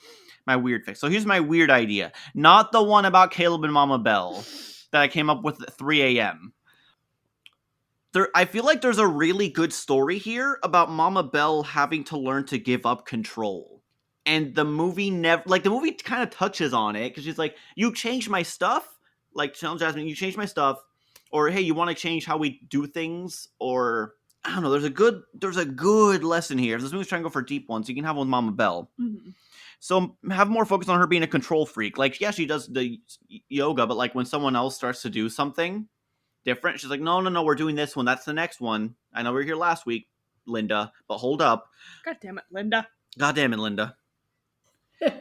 My weird fix. So here's my weird idea. Not the one about Caleb and Mama Bell that I came up with at 3 a.m. I feel like there's a really good story here about Mama Bell having to learn to give up control. And the movie the movie kind of touches on it because she's like, you changed my stuff. Like, tell Jasmine, you changed my stuff. Or, hey, you want to change how we do things? Or, I don't know, there's a good lesson here. If this movie's trying to go for deep ones, you can have one with Mama Bell. Mm-hmm. So have more focus on her being a control freak. Like, yeah, she does the yoga, but like when someone else starts to do something different, she's like, no, we're doing this one. That's the next one. I know we were here last week, Linda, but hold up. God damn it, Linda.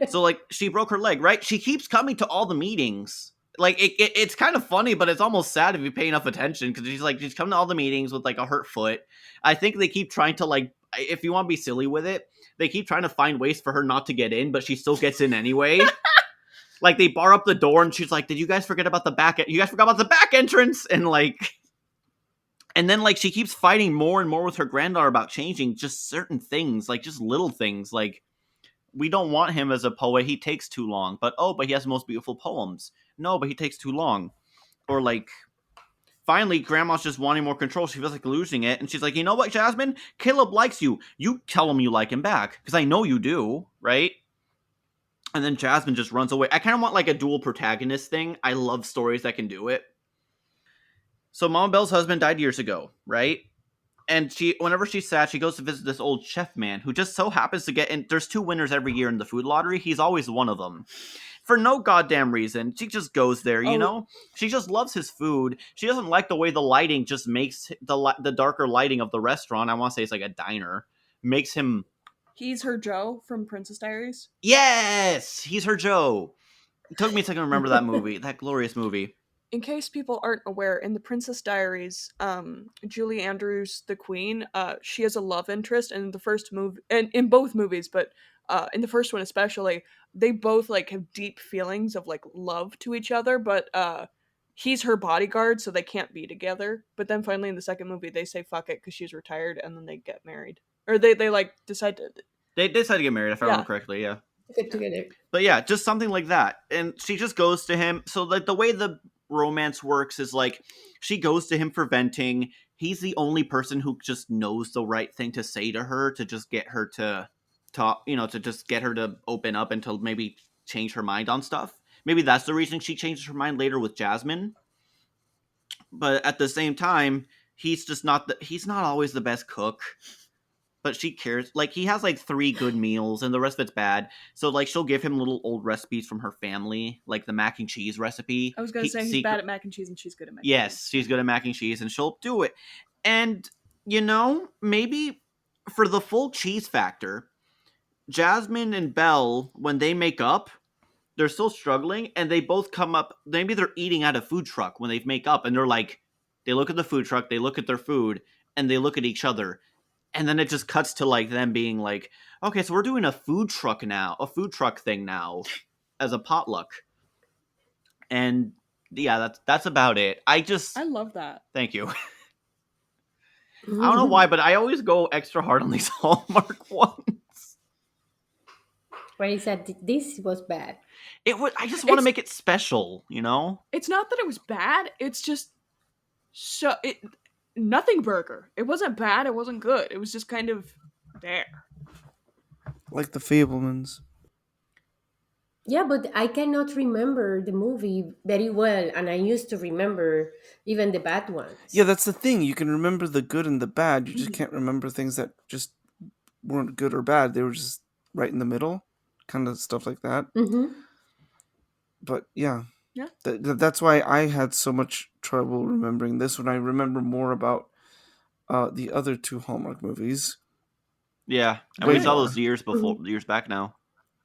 So like, she broke her leg, right? She keeps coming to all the meetings. Like, it's kind of funny, but it's almost sad if you pay enough attention, because she's coming to all the meetings with like a hurt foot. I think they keep trying to, like, if you want to be silly with it, they keep trying to find ways for her not to get in, but she still gets in anyway. Like, they bar up the door and she's like, did you guys forget about the back? You guys forgot about the back entrance? And like, and then like she keeps fighting more and more with her granddaughter about changing just certain things, like just little things. Like, we don't want him as a poet. He takes too long. But he has the most beautiful poems. No, but he takes too long. Or like, finally, Grandma's just wanting more control. She feels like losing it. And she's like, you know what, Jasmine? Caleb likes you. You tell him you like him back. Because I know you do, right? And then Jasmine just runs away. I kind of want like a dual protagonist thing. I love stories that can do it. So Mama Bell's husband died years ago, right? And whenever she's sad, she goes to visit this old chef man who just so happens to get in. There's 2 winners every year in the food lottery. He's always one of them. For no goddamn reason. She just goes there, you know? She just loves his food. She doesn't like the way the lighting just makes the darker lighting of the restaurant. I want to say it's like a diner. Makes him... He's her Joe from Princess Diaries? Yes! He's her Joe. It took me a second to remember that movie. That glorious movie. In case people aren't aware, in the Princess Diaries, Julie Andrews, the queen, she has a love interest in the first movie, and in both movies, but in the first one especially, they both like have deep feelings of like love to each other, but he's her bodyguard, so they can't be together. But then finally in the second movie, they say fuck it because she's retired, and then they get married, or they like decide to. They decide to get married, if I remember correctly. Yeah. Get together. But yeah, just something like that, and she just goes to him. So like the way the romance works is like she goes to him for venting. He's the only person who just knows the right thing to say to her to just get her to talk, to just get her to open up and to maybe change her mind on stuff. Maybe that's the reason she changes her mind later with Jasmine. But at the same time, he's not always the best cook. But she cares. Like, he has like 3 good meals and the rest of it's bad. So like she'll give him little old recipes from her family, like the mac and cheese recipe. I was gonna say he's bad at mac and cheese and she's good at mac and cheese. Yes, she's good at mac and cheese and she'll do it. And maybe for the full cheese factor, Jasmine and Belle, when they make up, they're still struggling and they both come up, maybe they're eating at a food truck when they make up and they're like, they look at the food truck, they look at their food, and they look at each other. And then it just cuts to like them being like, okay, so we're doing a food truck thing now as a potluck. And yeah, that's about it. I love that. Thank you. I don't know why, but I always go extra hard on these Hallmark ones. Where he said this was bad. I just want to make it special, It's not that it was bad. It's just nothing burger. It wasn't bad. It wasn't good. It was just kind of there. Like the Fablemans. Yeah, but I cannot remember the movie very well, and I used to remember even the bad ones. Yeah, that's the thing. You can remember the good and the bad. You just can't remember things that just weren't good or bad. They were just right in the middle, kind of stuff like that. Mm-hmm. But yeah. Yeah. That's why I had so much trouble remembering this one. I remember more about the other 2 Hallmark movies. Yeah, and we saw those years back now.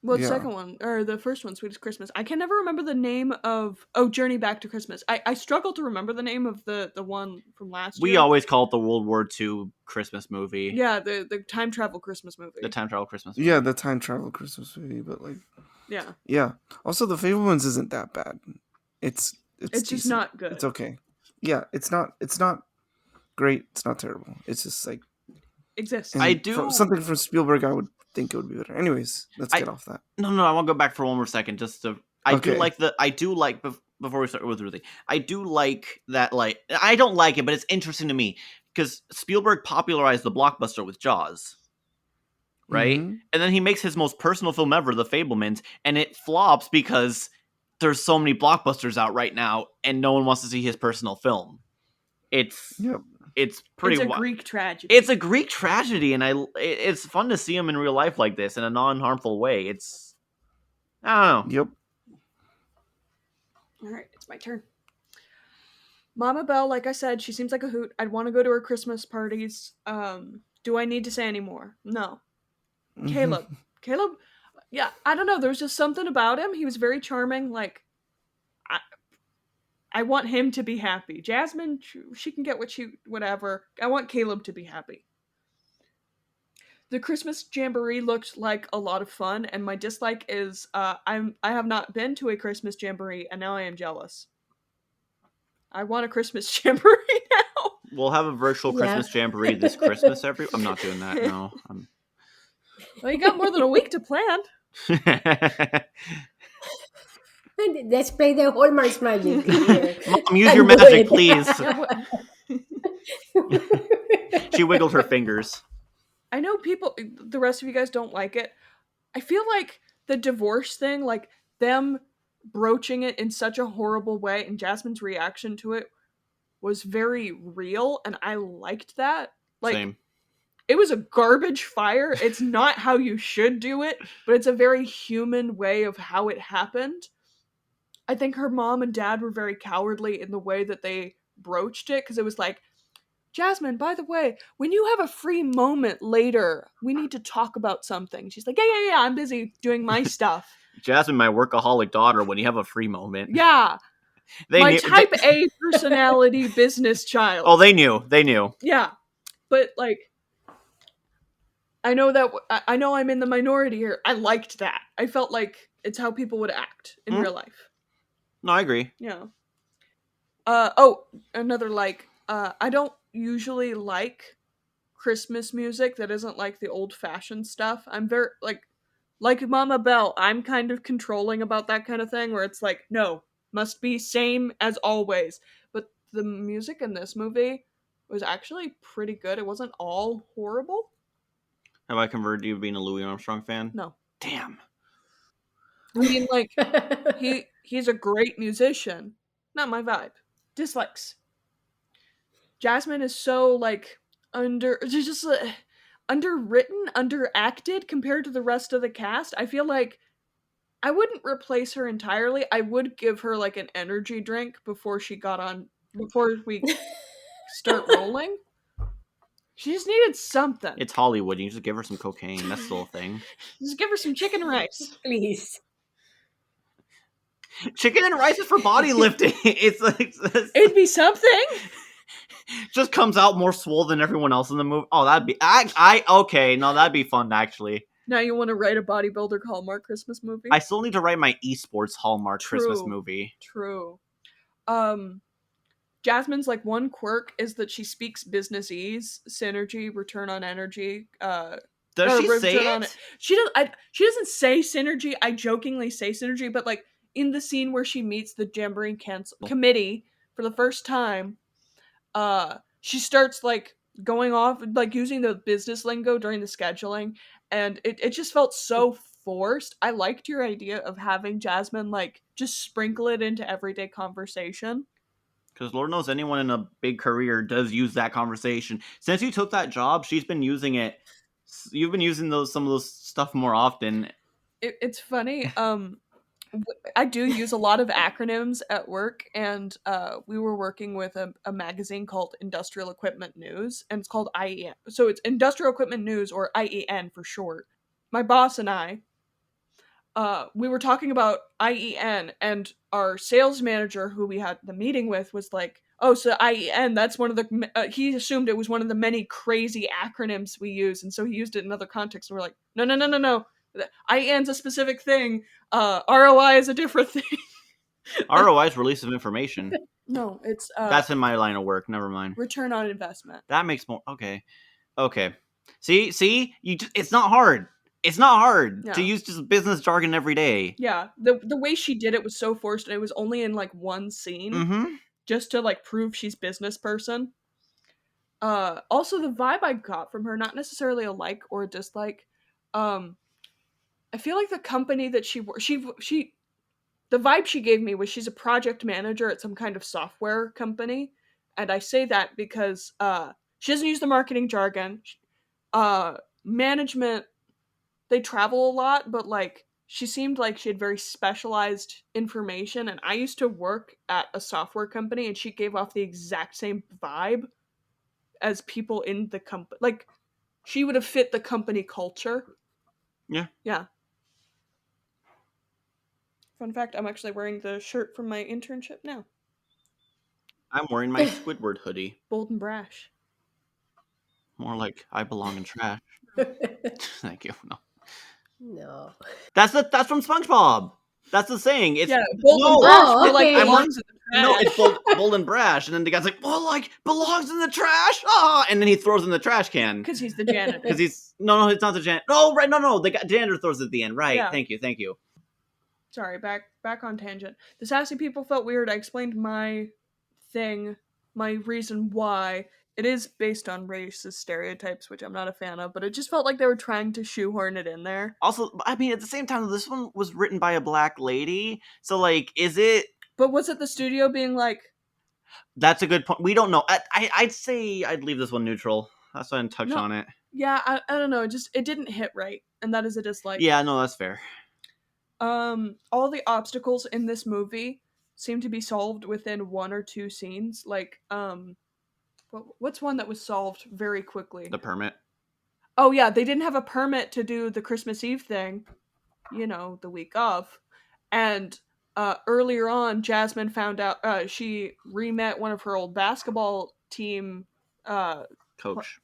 Well, the Yeah. second one, or the first one, Sweetest Christmas. I can never remember the name of. Journey Back to Christmas. I struggle to remember the name of the one from last We year. always call it the World War II Christmas movie. Yeah, the time travel Christmas movie. The time travel Christmas movie. Yeah, the time travel Christmas movie, but like, Yeah, yeah. Also, The Fablemans isn't that bad. It's it's just decent. not good. It's okay. Yeah, it's not great. It's not terrible. It's just like Exists. something from Spielberg. I would think it would be better. Anyways, let's get off that. No, I want to go back for one more second. Just to, I do Okay. like before we start with Ruthie, I do like that. Like, I don't like it, but it's interesting to me because Spielberg popularized the blockbuster with Jaws, right? Mhm. And then he makes his most personal film ever, The Fablemans, and it flops because there's so many blockbusters out right now, and no one wants to see his personal film. It's Yep. it's pretty. It's a Greek tragedy. It's a Greek tragedy, and it's fun to see him in real life like this in a non-harmful way. It's, I don't know. Yep. All right, it's my turn. Mama Belle, like I said, she seems like a hoot. I'd want to go to her Christmas parties. Do I need to say any more? No. Caleb. Caleb, yeah, I don't know. There was just something about him. He was very charming. Like, I want him to be happy. Jasmine, she can get whatever. I want Caleb to be happy. The Christmas jamboree looked like a lot of fun, and my dislike is I have not been to a Christmas jamboree, and now I am jealous. I want a Christmas jamboree now. We'll have a virtual Christmas jamboree this Christmas. I'm not doing that. No. Well, you got more than a week to plan. Let's play the Hallmark magic here. Mom, use your magic, please. She wiggled her fingers. I know the rest of you guys don't like it. I feel like the divorce thing, like them broaching it in such a horrible way, and Jasmine's reaction to it was very real, and I liked that. Like, Same. It was a garbage fire. It's not how you should do it, but it's a very human way of how it happened. I think her mom and dad were very cowardly in the way that they broached it, because it was like, Jasmine, by the way, when you have a free moment later, we need to talk about something. She's like, yeah, I'm busy doing my stuff. Jasmine, my workaholic daughter, when you have a free moment. Yeah. My type A personality business child. Oh, they knew. Yeah. But, like, I know I'm in the minority here. I liked that. I felt like it's how people would act in real life. No, I agree. Yeah. Another I don't usually like Christmas music that isn't like the old-fashioned stuff. I'm very like Mama Belle, I'm kind of controlling about that kind of thing where it's like, no, must be same as always. But the music in this movie was actually pretty good. It wasn't all horrible. Have I converted you to being a Louis Armstrong fan? No. Damn. I mean, like, he's a great musician. Not my vibe. Dislikes. Jasmine is so, like, underwritten, underacted compared to the rest of the cast. I feel like I wouldn't replace her entirely. I would give her, like, an energy drink before we start rolling. She just needed something. It's Hollywood. You just give her some cocaine. That's still a thing. Just give her some chicken rice. Please. Chicken and rice is for body lifting. It's like... It'd be something. Just comes out more swole than everyone else in the movie. Oh, that'd be... okay. No, that'd be fun, actually. Now you want to write a bodybuilder Hallmark Christmas movie? I still need to write my esports Hallmark Christmas movie. True. Jasmine's, like, one quirk is that she speaks businessese, synergy, return on energy. Does she say it? She doesn't say synergy. I jokingly say synergy, but, like, in the scene where she meets the Jamboree committee for the first time, she starts, like, going off, like, using the business lingo during the scheduling, and it just felt so forced. I liked your idea of having Jasmine, like, just sprinkle it into everyday conversation. Because Lord knows anyone in a big career does use that conversation. Since you took that job, she's been using it. You've been using some of those stuff more often. It's funny. I do use a lot of acronyms at work, and we were working with a magazine called Industrial Equipment News, and it's called IEN. So it's Industrial Equipment News, or IEN for short. My boss and I, we were talking about IEN, and our sales manager who we had the meeting with was like, oh, so IEN, that's one of the, he assumed it was one of the many crazy acronyms we use, and so he used it in other contexts, and we're like, no. IEN's a specific thing, ROI is a different thing. ROI is release of information. No, it's That's in my line of work. Never mind. return on investment. That makes more okay. See, it's not hard. It's not hard to Yeah. use just business jargon every day. Yeah, the way she did it was so forced, and it was only in like one scene, Mm-hmm. just to like prove she's business person. Also the vibe I got from her, not necessarily a like or a dislike. I feel like the company that she the vibe she gave me was she's a project manager at some kind of software company, and I say that because she doesn't use the marketing jargon. Management, they travel a lot, but like she seemed like she had very specialized information, and I used to work at a software company, and she gave off the exact same vibe as people in the company. Like she would have fit the company culture. Yeah. Fun fact, I'm actually wearing the shirt from my internship now. I'm wearing my Squidward hoodie. Bold and brash. More like I belong in trash. Thank you. No. That's from SpongeBob. That's the saying. It's bold and brash. Oh, You're like okay. belongs in the trash. no, it's bold and brash, and then the guy's like, well, like belongs in the trash. Ah, and then he throws it in the trash can Because he's the janitor. because he's no, it's not the janitor. No, right, no, the janitor throws it at the end. Right. Yeah. Thank you. Sorry, back on tangent. The sassy people felt weird. I explained my thing, my reason why. It is based on racist stereotypes, which I'm not a fan of, but it just felt like they were trying to shoehorn it in there. Also, I mean, at the same time, this one was written by a black lady, so like, is it? But was it the studio being like? That's a good point. We don't know. I'd say I'd leave this one neutral. That's why I didn't touch on it. Yeah, I don't know. It didn't hit right, and that is a dislike. Yeah, no, that's fair. All the obstacles in this movie seem to be solved within one or two scenes. Like, what's one that was solved very quickly? The permit. Oh yeah, they didn't have a permit to do the Christmas Eve thing, the week of. And earlier on, Jasmine found out she re-met one of her old basketball team coach.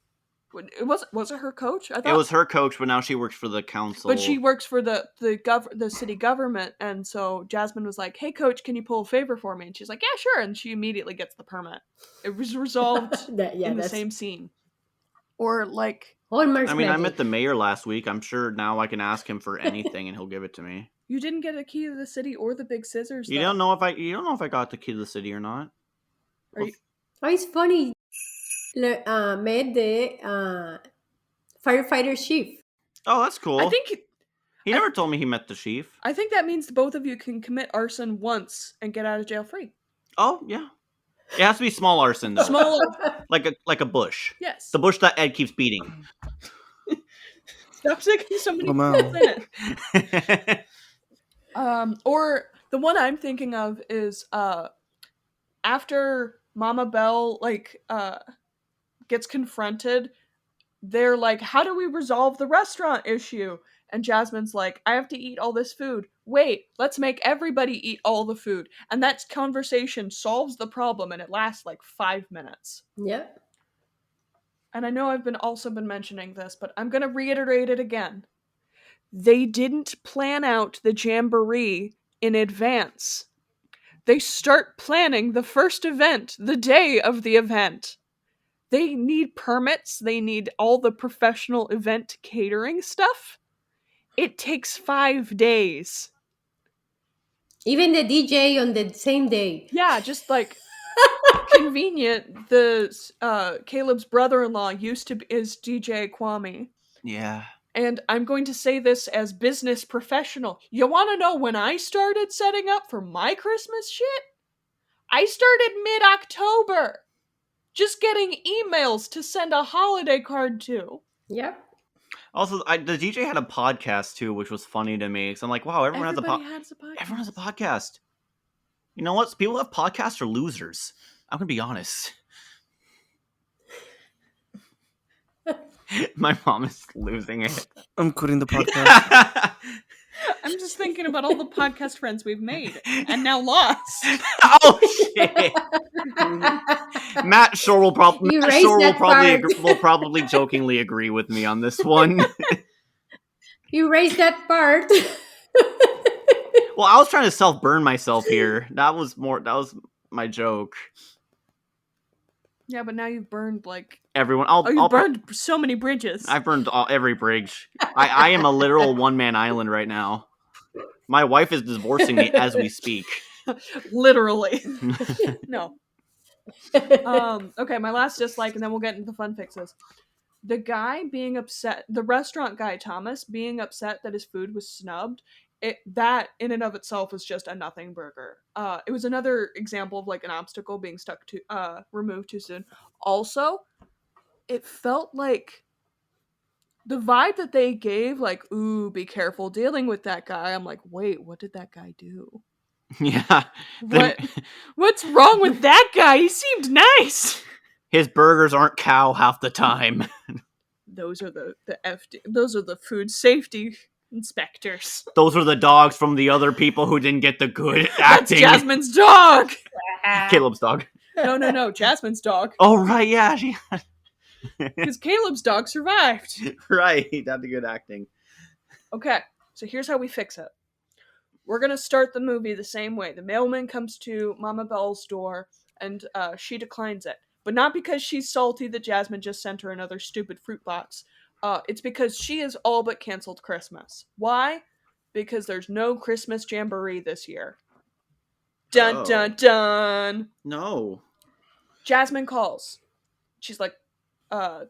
Was it her coach? I thought it was her coach, but now she works for the council. But she works for the city government, and so Jasmine was like, "Hey, coach, can you pull a favor for me?" And she's like, "Yeah, sure." And she immediately gets the permit. It was resolved in the same scene. Or like, I mean, I met the mayor last week. I'm sure now I can ask him for anything, and he'll give it to me. You didn't get a key to the city or the big scissors. You don't know if I got the key to the city or not. Oh, it's funny. Met the firefighter chief. Oh, that's cool. I think he never told me he met the chief. I think that means both of you can commit arson once and get out of jail free. Oh yeah, it has to be small arson though. Small, like a bush. Yes, the bush that Ed keeps beating. Stop sticking so many words in it. Or the one I'm thinking of is after Mama Belle gets confronted, they're like, how do we resolve the restaurant issue? And Jasmine's like, I have to eat all this food. Wait, let's make everybody eat all the food. And that conversation solves the problem, and it lasts like 5 minutes. Yep. And I know I've also been mentioning this, but I'm going to reiterate it again. They didn't plan out the jamboree in advance. They start planning the first event the day of the event. They need permits. They need all the professional event catering stuff. It takes 5 days. Even the DJ on the same day. Yeah, just like convenient. The Caleb's brother-in-law is DJ Kwame. Yeah. And I'm going to say this as business professional. You want to know when I started setting up for my Christmas shit? I started mid-October. Just getting emails to send a holiday card to. Yep. Also, the DJ had a podcast too, which was funny to me. So I'm like, wow, everyone has a podcast. Everyone has a podcast. You know what? People who have podcasts are losers. I'm gonna be honest. My mom is losing it. I'm quitting the podcast. I'm just thinking about all the podcast friends we've made and now lost. Oh shit! Matt Shore will probably You erased that part. jokingly agree with me on this one. You erased that part. Well, I was trying to self-burn myself here. That was my joke. Yeah, but now you've burned like Everyone, you've burned so many bridges. I've burned every bridge. I am a literal one-man island right now. My wife is divorcing me as we speak. Literally. No. Okay, my last dislike, and then we'll get into the fun fixes. The guy being upset, the restaurant guy Thomas being upset that his food was snubbed. That in and of itself was just a nothing burger. It was another example of like an obstacle being removed too soon. Also, it felt like the vibe that they gave, like, ooh, be careful dealing with that guy. I'm like, wait, what did that guy do? Yeah. What's wrong with that guy? He seemed nice. His burgers aren't cow half the time. Those are those are the food safety inspectors. Those are the dogs from the other people who didn't get the good acting. That's Jasmine's dog. Caleb's dog. No, Jasmine's dog. Oh right, yeah, because Caleb's dog survived. Right, that's the good acting. Okay, so here's how we fix it. We're gonna start the movie the same way. The mailman comes to Mama Belle's door, and she declines it. But not because she's salty that Jasmine just sent her another stupid fruit box. It's because she has all but canceled Christmas. Why? Because there's no Christmas jamboree this year. Dun dun dun! No. Jasmine calls. She's like,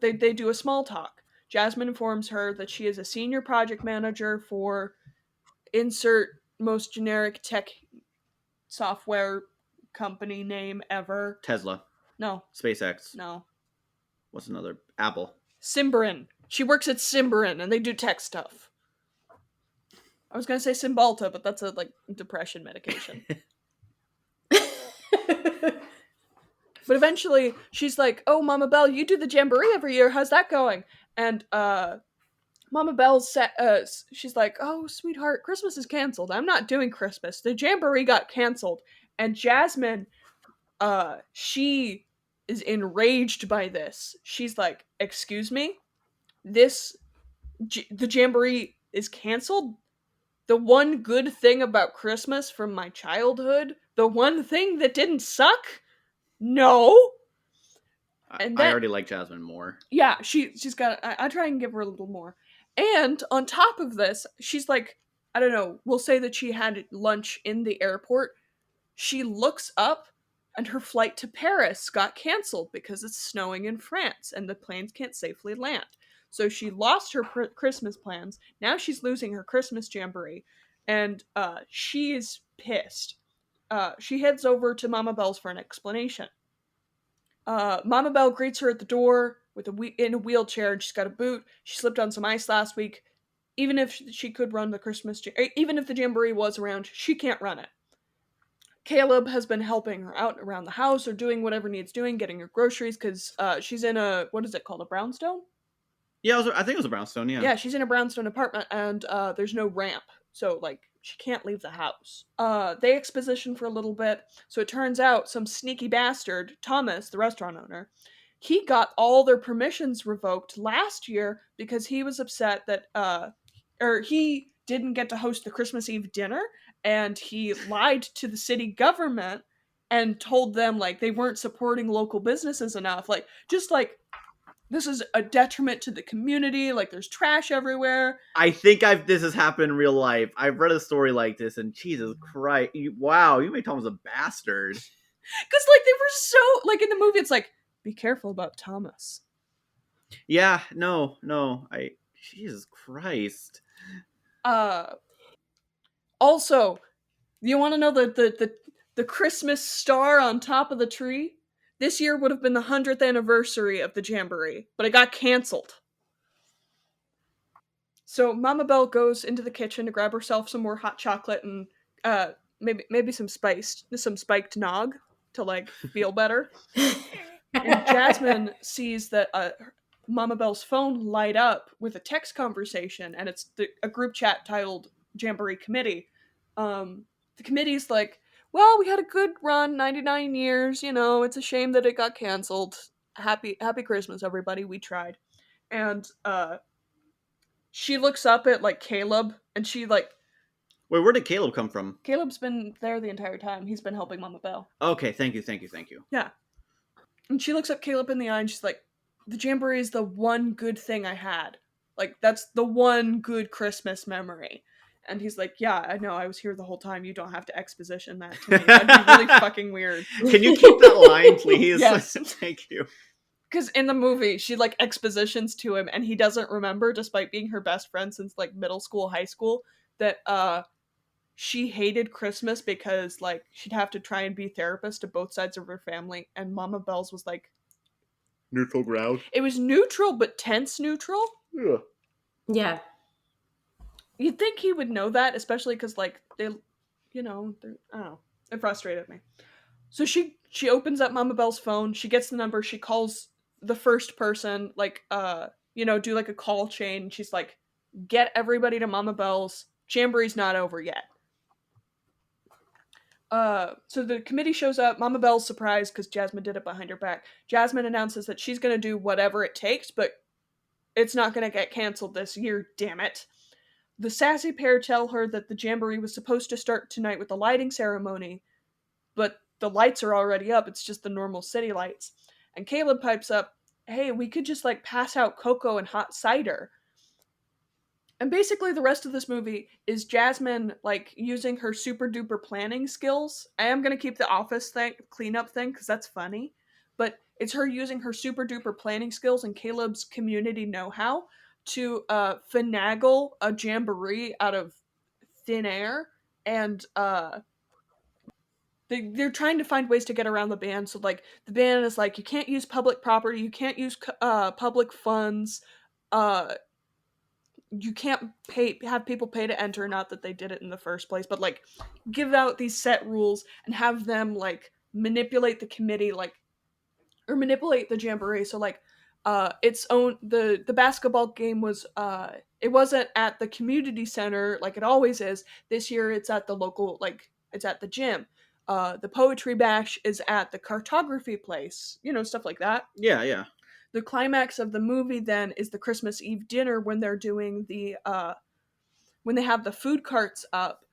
they do a small talk. Jasmine informs her that she is a senior project manager for insert most generic tech software company name ever. Tesla. No. SpaceX. No. What's another? Apple. Symbarin. She works at Symbarin, and they do tech stuff. I was gonna say Cymbalta, but that's a depression medication. But eventually, she's like, "Oh, Mama Belle, you do the jamboree every year. How's that going?" And Mama Belle she's like, "Oh, sweetheart, Christmas is canceled. I'm not doing Christmas. The jamboree got canceled." And Jasmine, she is enraged by this. She's like, "Excuse me? The jamboree is canceled? The one good thing about Christmas from my childhood? The one thing that didn't suck? No." And I already like Jasmine more. Yeah, she's got. I try and give her a little more. And on top of this, she's like, I don't know, we'll say that she had lunch in the airport. She looks up and her flight to Paris got canceled because it's snowing in France and the planes can't safely land. So she lost her Christmas plans. Now she's losing her Christmas jamboree. And she is pissed. She heads over to Mama Belle's for an explanation. Mama Belle greets her at the door in a wheelchair, and she's got a boot. She slipped on some ice last week. Even if she could run the even if the jamboree was around, she can't run it. Caleb has been helping her out around the house or doing whatever needs doing, getting her groceries, because she's in what is it called, a brownstone? Yeah, I think it was a brownstone, yeah. Yeah, she's in a brownstone apartment, and there's no ramp, so, she can't leave the house. They exposition for a little bit, so it turns out some sneaky bastard, Thomas, the restaurant owner, he got all their permissions revoked last year because he was upset that, he didn't get to host the Christmas Eve dinner, and he lied to the city government and told them, they weren't supporting local businesses enough. This is a detriment to the community. There's trash everywhere. I think this has happened in real life. I've read a story like this, and Jesus Christ, wow, you made Thomas a bastard. Because they were so in the movie, it's be careful about Thomas. Yeah, no, Jesus Christ. Also, you want to know the Christmas star on top of the tree? This year would have been the 100th anniversary of the jamboree, but it got canceled. So Mama Belle goes into the kitchen to grab herself some more hot chocolate and maybe some spiked nog to feel better. And Jasmine sees that Mama Belle's phone light up with a text conversation, and it's a group chat titled Jamboree committee. The committee's like, well, we had a good run, 99 years. It's a shame that it got canceled. Happy Christmas, everybody. We tried. And she looks up at like Caleb, and she like Wait, where did Caleb come from? Caleb's been there the entire time. He's been helping Mama Bell. Okay, thank you. Yeah. And she looks at Caleb in the eye and she's like, the Jamboree is the one good thing I had. Like, that's the one good Christmas memory. And he's like, yeah, I know, I was here the whole time. You don't have to exposition that to me. That'd be really fucking weird. Can you keep that line, please? Yes. Thank you. Because in the movie, she, like, expositions to him, and he doesn't remember, despite being her best friend since, like, middle school, high school, that, she hated Christmas because, like, she'd have to try and be therapist to both sides of her family, and Mama Bell's was, like, neutral ground. It was neutral, but tense neutral. Yeah. Yeah. You'd think he would know that, especially because, like, they, I don't know. It frustrated me. So she opens up Mama Bell's phone. She gets the number. She calls the first person, like, do like a call chain. She's like, get everybody to Mama Bell's. Jamboree's not over yet. So the committee shows up. Mama Bell's surprised because Jasmine did it behind her back. Jasmine announces that she's going to do whatever it takes, but it's not going to get canceled this year, damn it. The sassy pair tell her that the Jamboree was supposed to start tonight with the lighting ceremony, but the lights are already up. It's just the normal city lights. And Caleb pipes up, hey, we could just, like, pass out cocoa and hot cider. And basically the rest of this movie is Jasmine, like, using her super duper planning skills. I am going to keep the office cleanup thing, because that's funny. But it's her using her super duper planning skills and Caleb's community know-how to finagle a Jamboree out of thin air. And they're trying to find ways to get around the ban. So, like, the ban is like, you can't use public property, you can't use public funds, you can't have people pay to enter, not that they did it in the first place, but, like, give out these set rules and have them, like, manipulate the committee, like, or manipulate the Jamboree. So, like, its own, the basketball game was, it wasn't at the community center like it always is. This year it's at the local, like, it's at the gym. The poetry bash is at the cartography place, stuff like that. Yeah. The climax of the movie then is the Christmas Eve dinner when they're doing when they have the food carts up.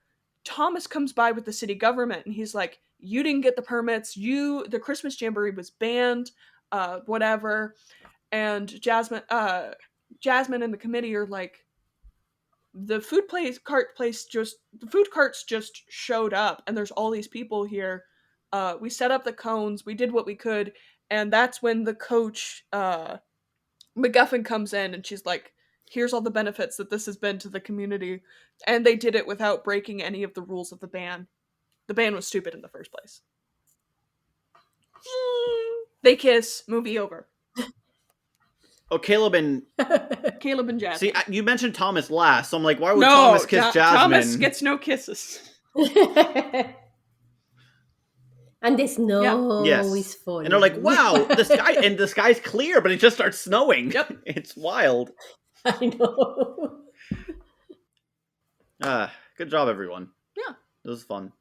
Thomas comes by with the city government and he's like, you didn't get the permits, the Christmas Jamboree was banned, whatever. And Jasmine and the committee are like, the food carts just showed up and there's all these people here. We set up the cones, we did what we could. And that's when the coach, MacGuffin, comes in and she's like, here's all the benefits that this has been to the community. And they did it without breaking any of the rules of the ban. The ban was stupid in the first place. They kiss, movie over. Oh, Caleb and Jasmine. See, you mentioned Thomas last, so I'm like, why would Thomas kiss Jasmine? Thomas gets no kisses. And the snow is falling. And they're like, wow, the sky's clear, but it just starts snowing. Yep. It's wild. I know. Good job, everyone. Yeah. It was fun.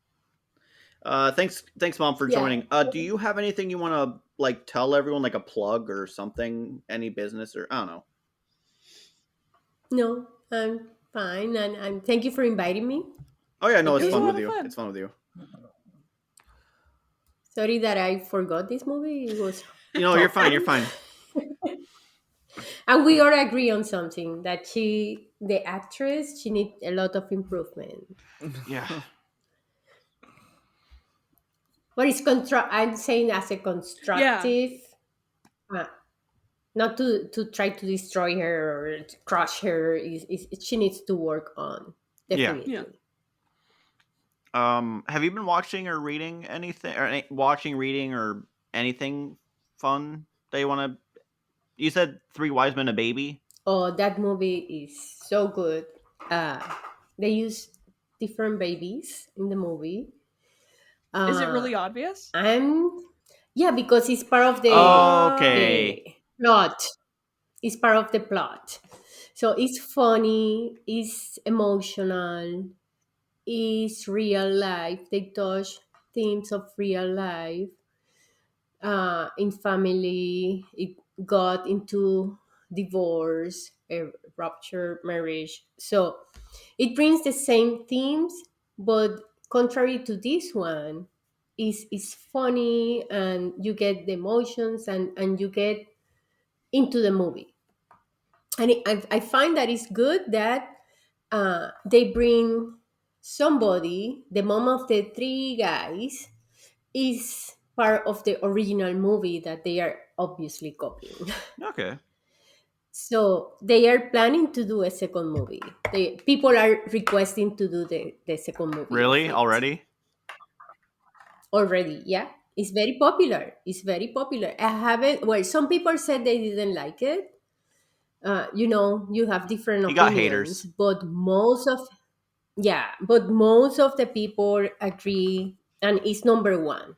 Thanks, Mom, for joining. Do you have anything you want to, like, tell everyone, like a plug or something? Any business or, I don't know. No, I'm fine. And thank you for inviting me. Oh, yeah, no, it's fun with you. It's fun with you. Sorry that I forgot this movie. It was. No, you're fine. You're fine. And we all agree on something, that the actress, she needs a lot of improvement. Yeah. But I'm saying as a constructive, not to try to destroy her or to crush her. She needs to work on, definitely. Yeah. Have you been watching or reading anything, reading, or anything fun that you want to? You said Three Wise Men, a Baby. Oh, that movie is so good. They use different babies in the movie. Is it really obvious? Yeah, because it's part of the okay. the plot. It's part of the plot. So it's funny, it's emotional, it's real life. They touch themes of real life, in family. It got into divorce, rupture, marriage. So it brings the same themes, but contrary to this one, is funny, and you get the emotions, and you get into the movie. And I find that it's good that they bring somebody, the mom of the three guys, is part of the original movie that they are obviously copying. Okay. So they are planning to do a second movie. People are requesting to do the second movie of Really? it Already? already. Yeah, it's very popular. It's very popular. I haven't. Well, some people said they didn't like it. You have different He got opinions, haters. but most of the people agree, and it's number one.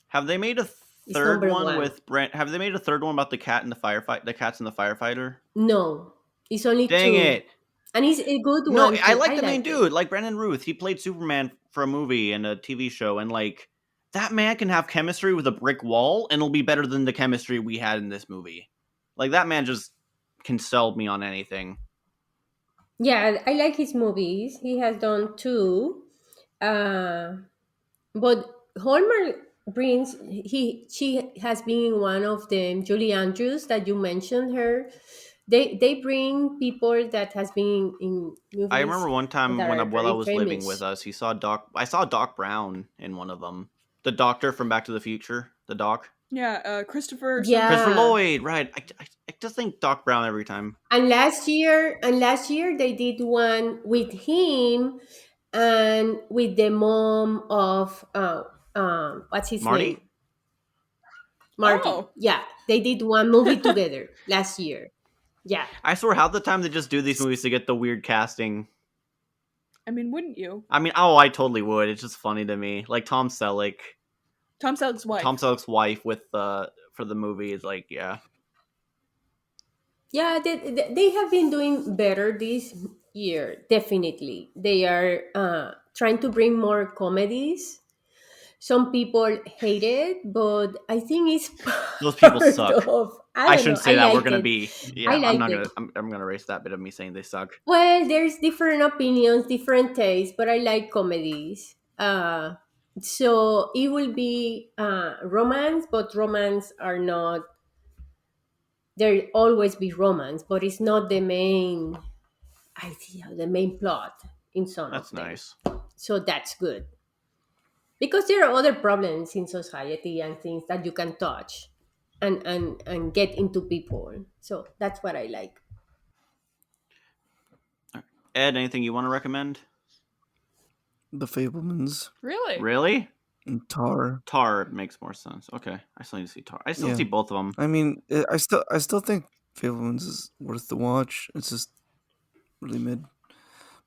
Have they made a It's third number one one. with Brent? Have they made a third one about the cat and the firefight? The cats and the firefighter? No, it's only Dang two, it! and it's a good No, one I too. like I the main like it. dude, like Brandon Ruth. He played Superman for a movie and a TV show, and like that man can have chemistry with a brick wall, and it'll be better than the chemistry we had in this movie. Like that man just can sell me on anything. Yeah, I like his movies. He has done two, uh, but Hallmark brings she has been one of them. Julie Andrews that you mentioned her. They bring people that has been in I movies remember one time that when are while I very was living with famous. us, he saw Doc. I saw Doc Brown in one of them. The doctor from Back to the Future. The Doc. Yeah, Christopher something. Christopher Yeah, Lloyd. Right. I just think Doc Brown every time. and last year they did one with him and with the mom of what's his name, Marty. Marty. Oh, Yeah, they did one movie together last year. Yeah. I swear, half the time they just do these movies to get the weird casting. I mean, wouldn't you? I mean, oh, I totally would. It's just funny to me. Like Tom Selleck, Tom Selleck's Tom wife. Selleck's wife with for the movie is like, yeah, Yeah, they have been doing better this year. Definitely, they are trying to bring more comedies. Some people hate it, but I think it's those people part suck. of. I I don't shouldn't know. I say that. We're like gonna it. be, I yeah. I'm like not it. gonna. I'm gonna erase that bit of me saying they suck. Well, there's different opinions, different tastes, but I like comedies. So it will be romance, but romance are not. There always be romance, but it's not the main idea, the main plot in some That's of them. nice. So that's good because there are other problems in society and things that you can touch and get into people. So that's what I like. Ed, anything you want to recommend? The Fablemans Really? Really? and Tar. Tar makes more sense. Okay, I still need to see Tar. I still Yeah, see both of them. I mean, I still think Fablemans is worth the watch. It's just really mid,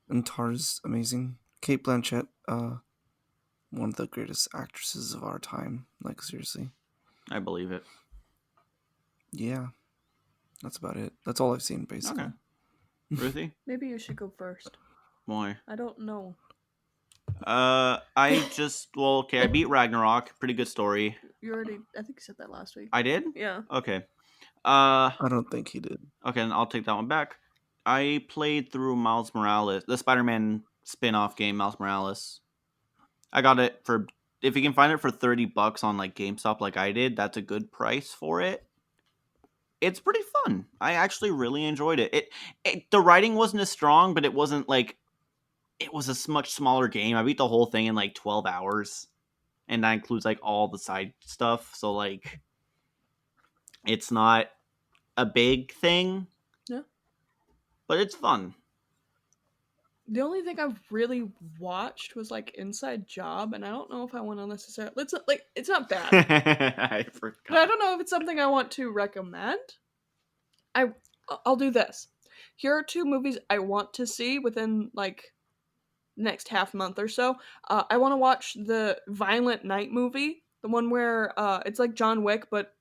and Tar's amazing. Kate Blanchett, one of the greatest actresses of our time. Like seriously, I believe it. yeah, that's about it. That's all I've seen Okay, basically. Ruthie, Maybe you should go first. why? I don't know. I just okay. I beat Ragnarok. Pretty good story. You already. I think you said that last week. I did. Yeah. Okay. I don't think he did. Okay, then I'll take that one back. I played through Miles Morales, the Spider-Man spin-off game, Miles Morales. I got it for if you can find it for $30 on like GameStop, like I did. That's a good price for it. It's pretty fun. I actually really enjoyed it. The writing wasn't as strong, but it wasn't like it was a much smaller game. I beat the whole thing in like 12 hours, and that includes like all the side stuff. So like, it's not a big thing, Yeah. but it's fun. The only thing I've really watched was like Inside Job, and I don't know if I want to necessarily. It's not, like it's not bad, I but I forgot. don't know if it's something I want to recommend. I I'll do this. Here are two movies I want to see within like next half month or so. I want to watch the Violent Night movie, the one where it's like John Wick, but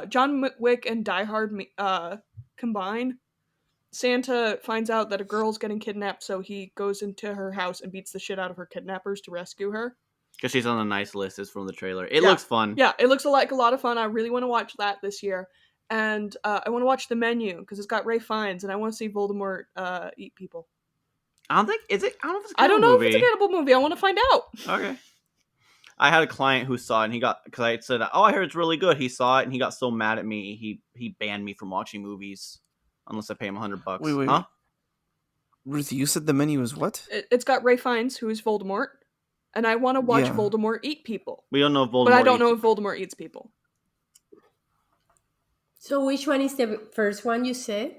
John Wick and Die Hard combined. Santa finds out that a girl's getting kidnapped, so he goes into her house and beats the shit out of her kidnappers to rescue her. Because she's on the nice list is from the trailer. It Yeah. looks fun. Yeah, it looks like a lot of fun. I really want to watch that this year. And I want to watch The Menu because it's got Ray Fiennes, and I want to see Voldemort eat people. I don't think is it. I don't know if it's a I don't know movie. if it's a cannibal movie. I want to find out. Okay. I had a client who saw it, and he got because I said, "Oh, I heard it's really good." He saw it, and he got so mad at me, he banned me from watching movies unless I pay him $100. Wait. Huh? Ruth, you said The Menu is what? It's got Ray Fiennes, who is Voldemort, and I want to watch Yeah. Voldemort eat people. We don't know if Voldemort. But I don't know if Voldemort eats people. So which one is the first one you said?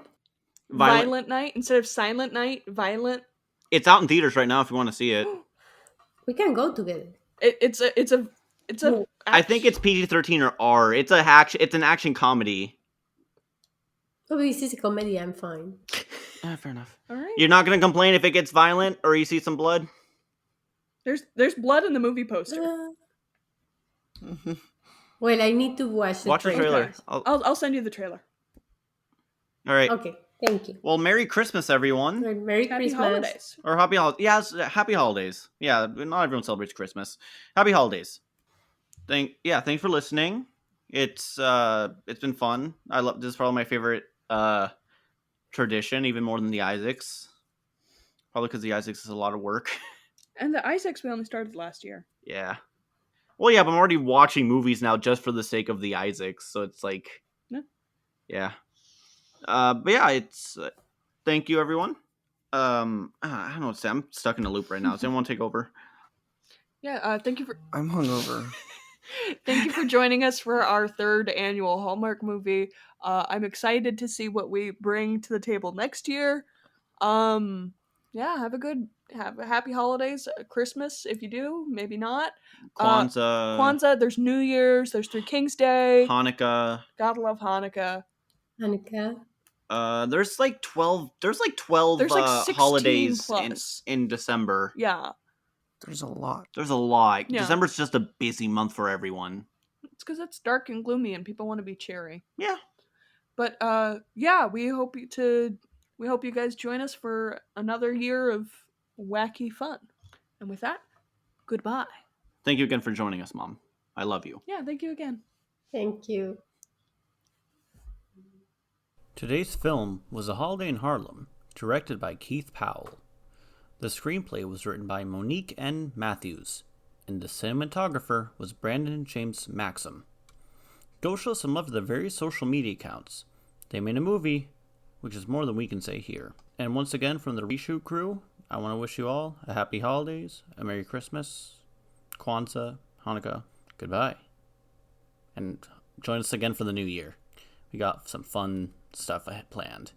Violent Night instead of Silent Night. Violent. It's out in theaters right now. If you want to see it, We can go together. It's a. I think it's PG-13 or R. It's an action comedy. Oh, this is a comedy. I'm fine. Fair enough. All right. You're not gonna complain if it gets violent or you see some blood. There's blood in the movie poster. Well, I need to watch the Watch the trailer. trailer. I'll send you the trailer. All right. Okay, thank you. Well, Merry Christmas, everyone. Merry Happy Christmas. holidays. Or Happy Holidays. Yeah, Happy Holidays. Yeah, not everyone celebrates Christmas. Happy Holidays. Thanks for listening. It's been fun. This is probably my favorite tradition, even more than the Isaacs. Probably because the Isaacs is a lot of work. And the Isaacs we only started last year. Yeah. Well, yeah, but I'm already watching movies now just for the sake of the Isaacs, so it's like, yeah. But yeah, it's thank you, everyone. I don't know what to say. I'm stuck in a loop right now. Does anyone take over? Yeah. Thank you for. I'm hungover. Thank you for joining us for our 3rd annual Hallmark movie. I'm excited to see what we bring to the table next year. Yeah, have a happy holidays, Christmas if you do, maybe not. Kwanzaa, there's New Year's, there's Three Kings Day, Hanukkah. gotta love Hanukkah. There's like 12. There's like 12 There's like 16 holidays plus. in December. Yeah, There's a lot. There's a lot. Yeah. December's just a busy month for everyone. it's because it's dark and gloomy and people want to be cheery. Yeah. But yeah, we hope you guys join us for another year of wacky fun. And with that, goodbye. Thank you again for joining us, Mom. I love you. Yeah, thank you again. Thank you. Today's film was A Holiday in Harlem, directed by Keith Powell. The screenplay was written by Monique N. Matthews, and the cinematographer was Brandon James Maxim. Go show some love to the various social media accounts. They made a movie, which is more than we can say here. And once again, from the Reshoot crew, I want to wish you all a happy holidays, a Merry Christmas, Kwanzaa, Hanukkah, goodbye. And join us again for the new year. We got some fun stuff I had planned.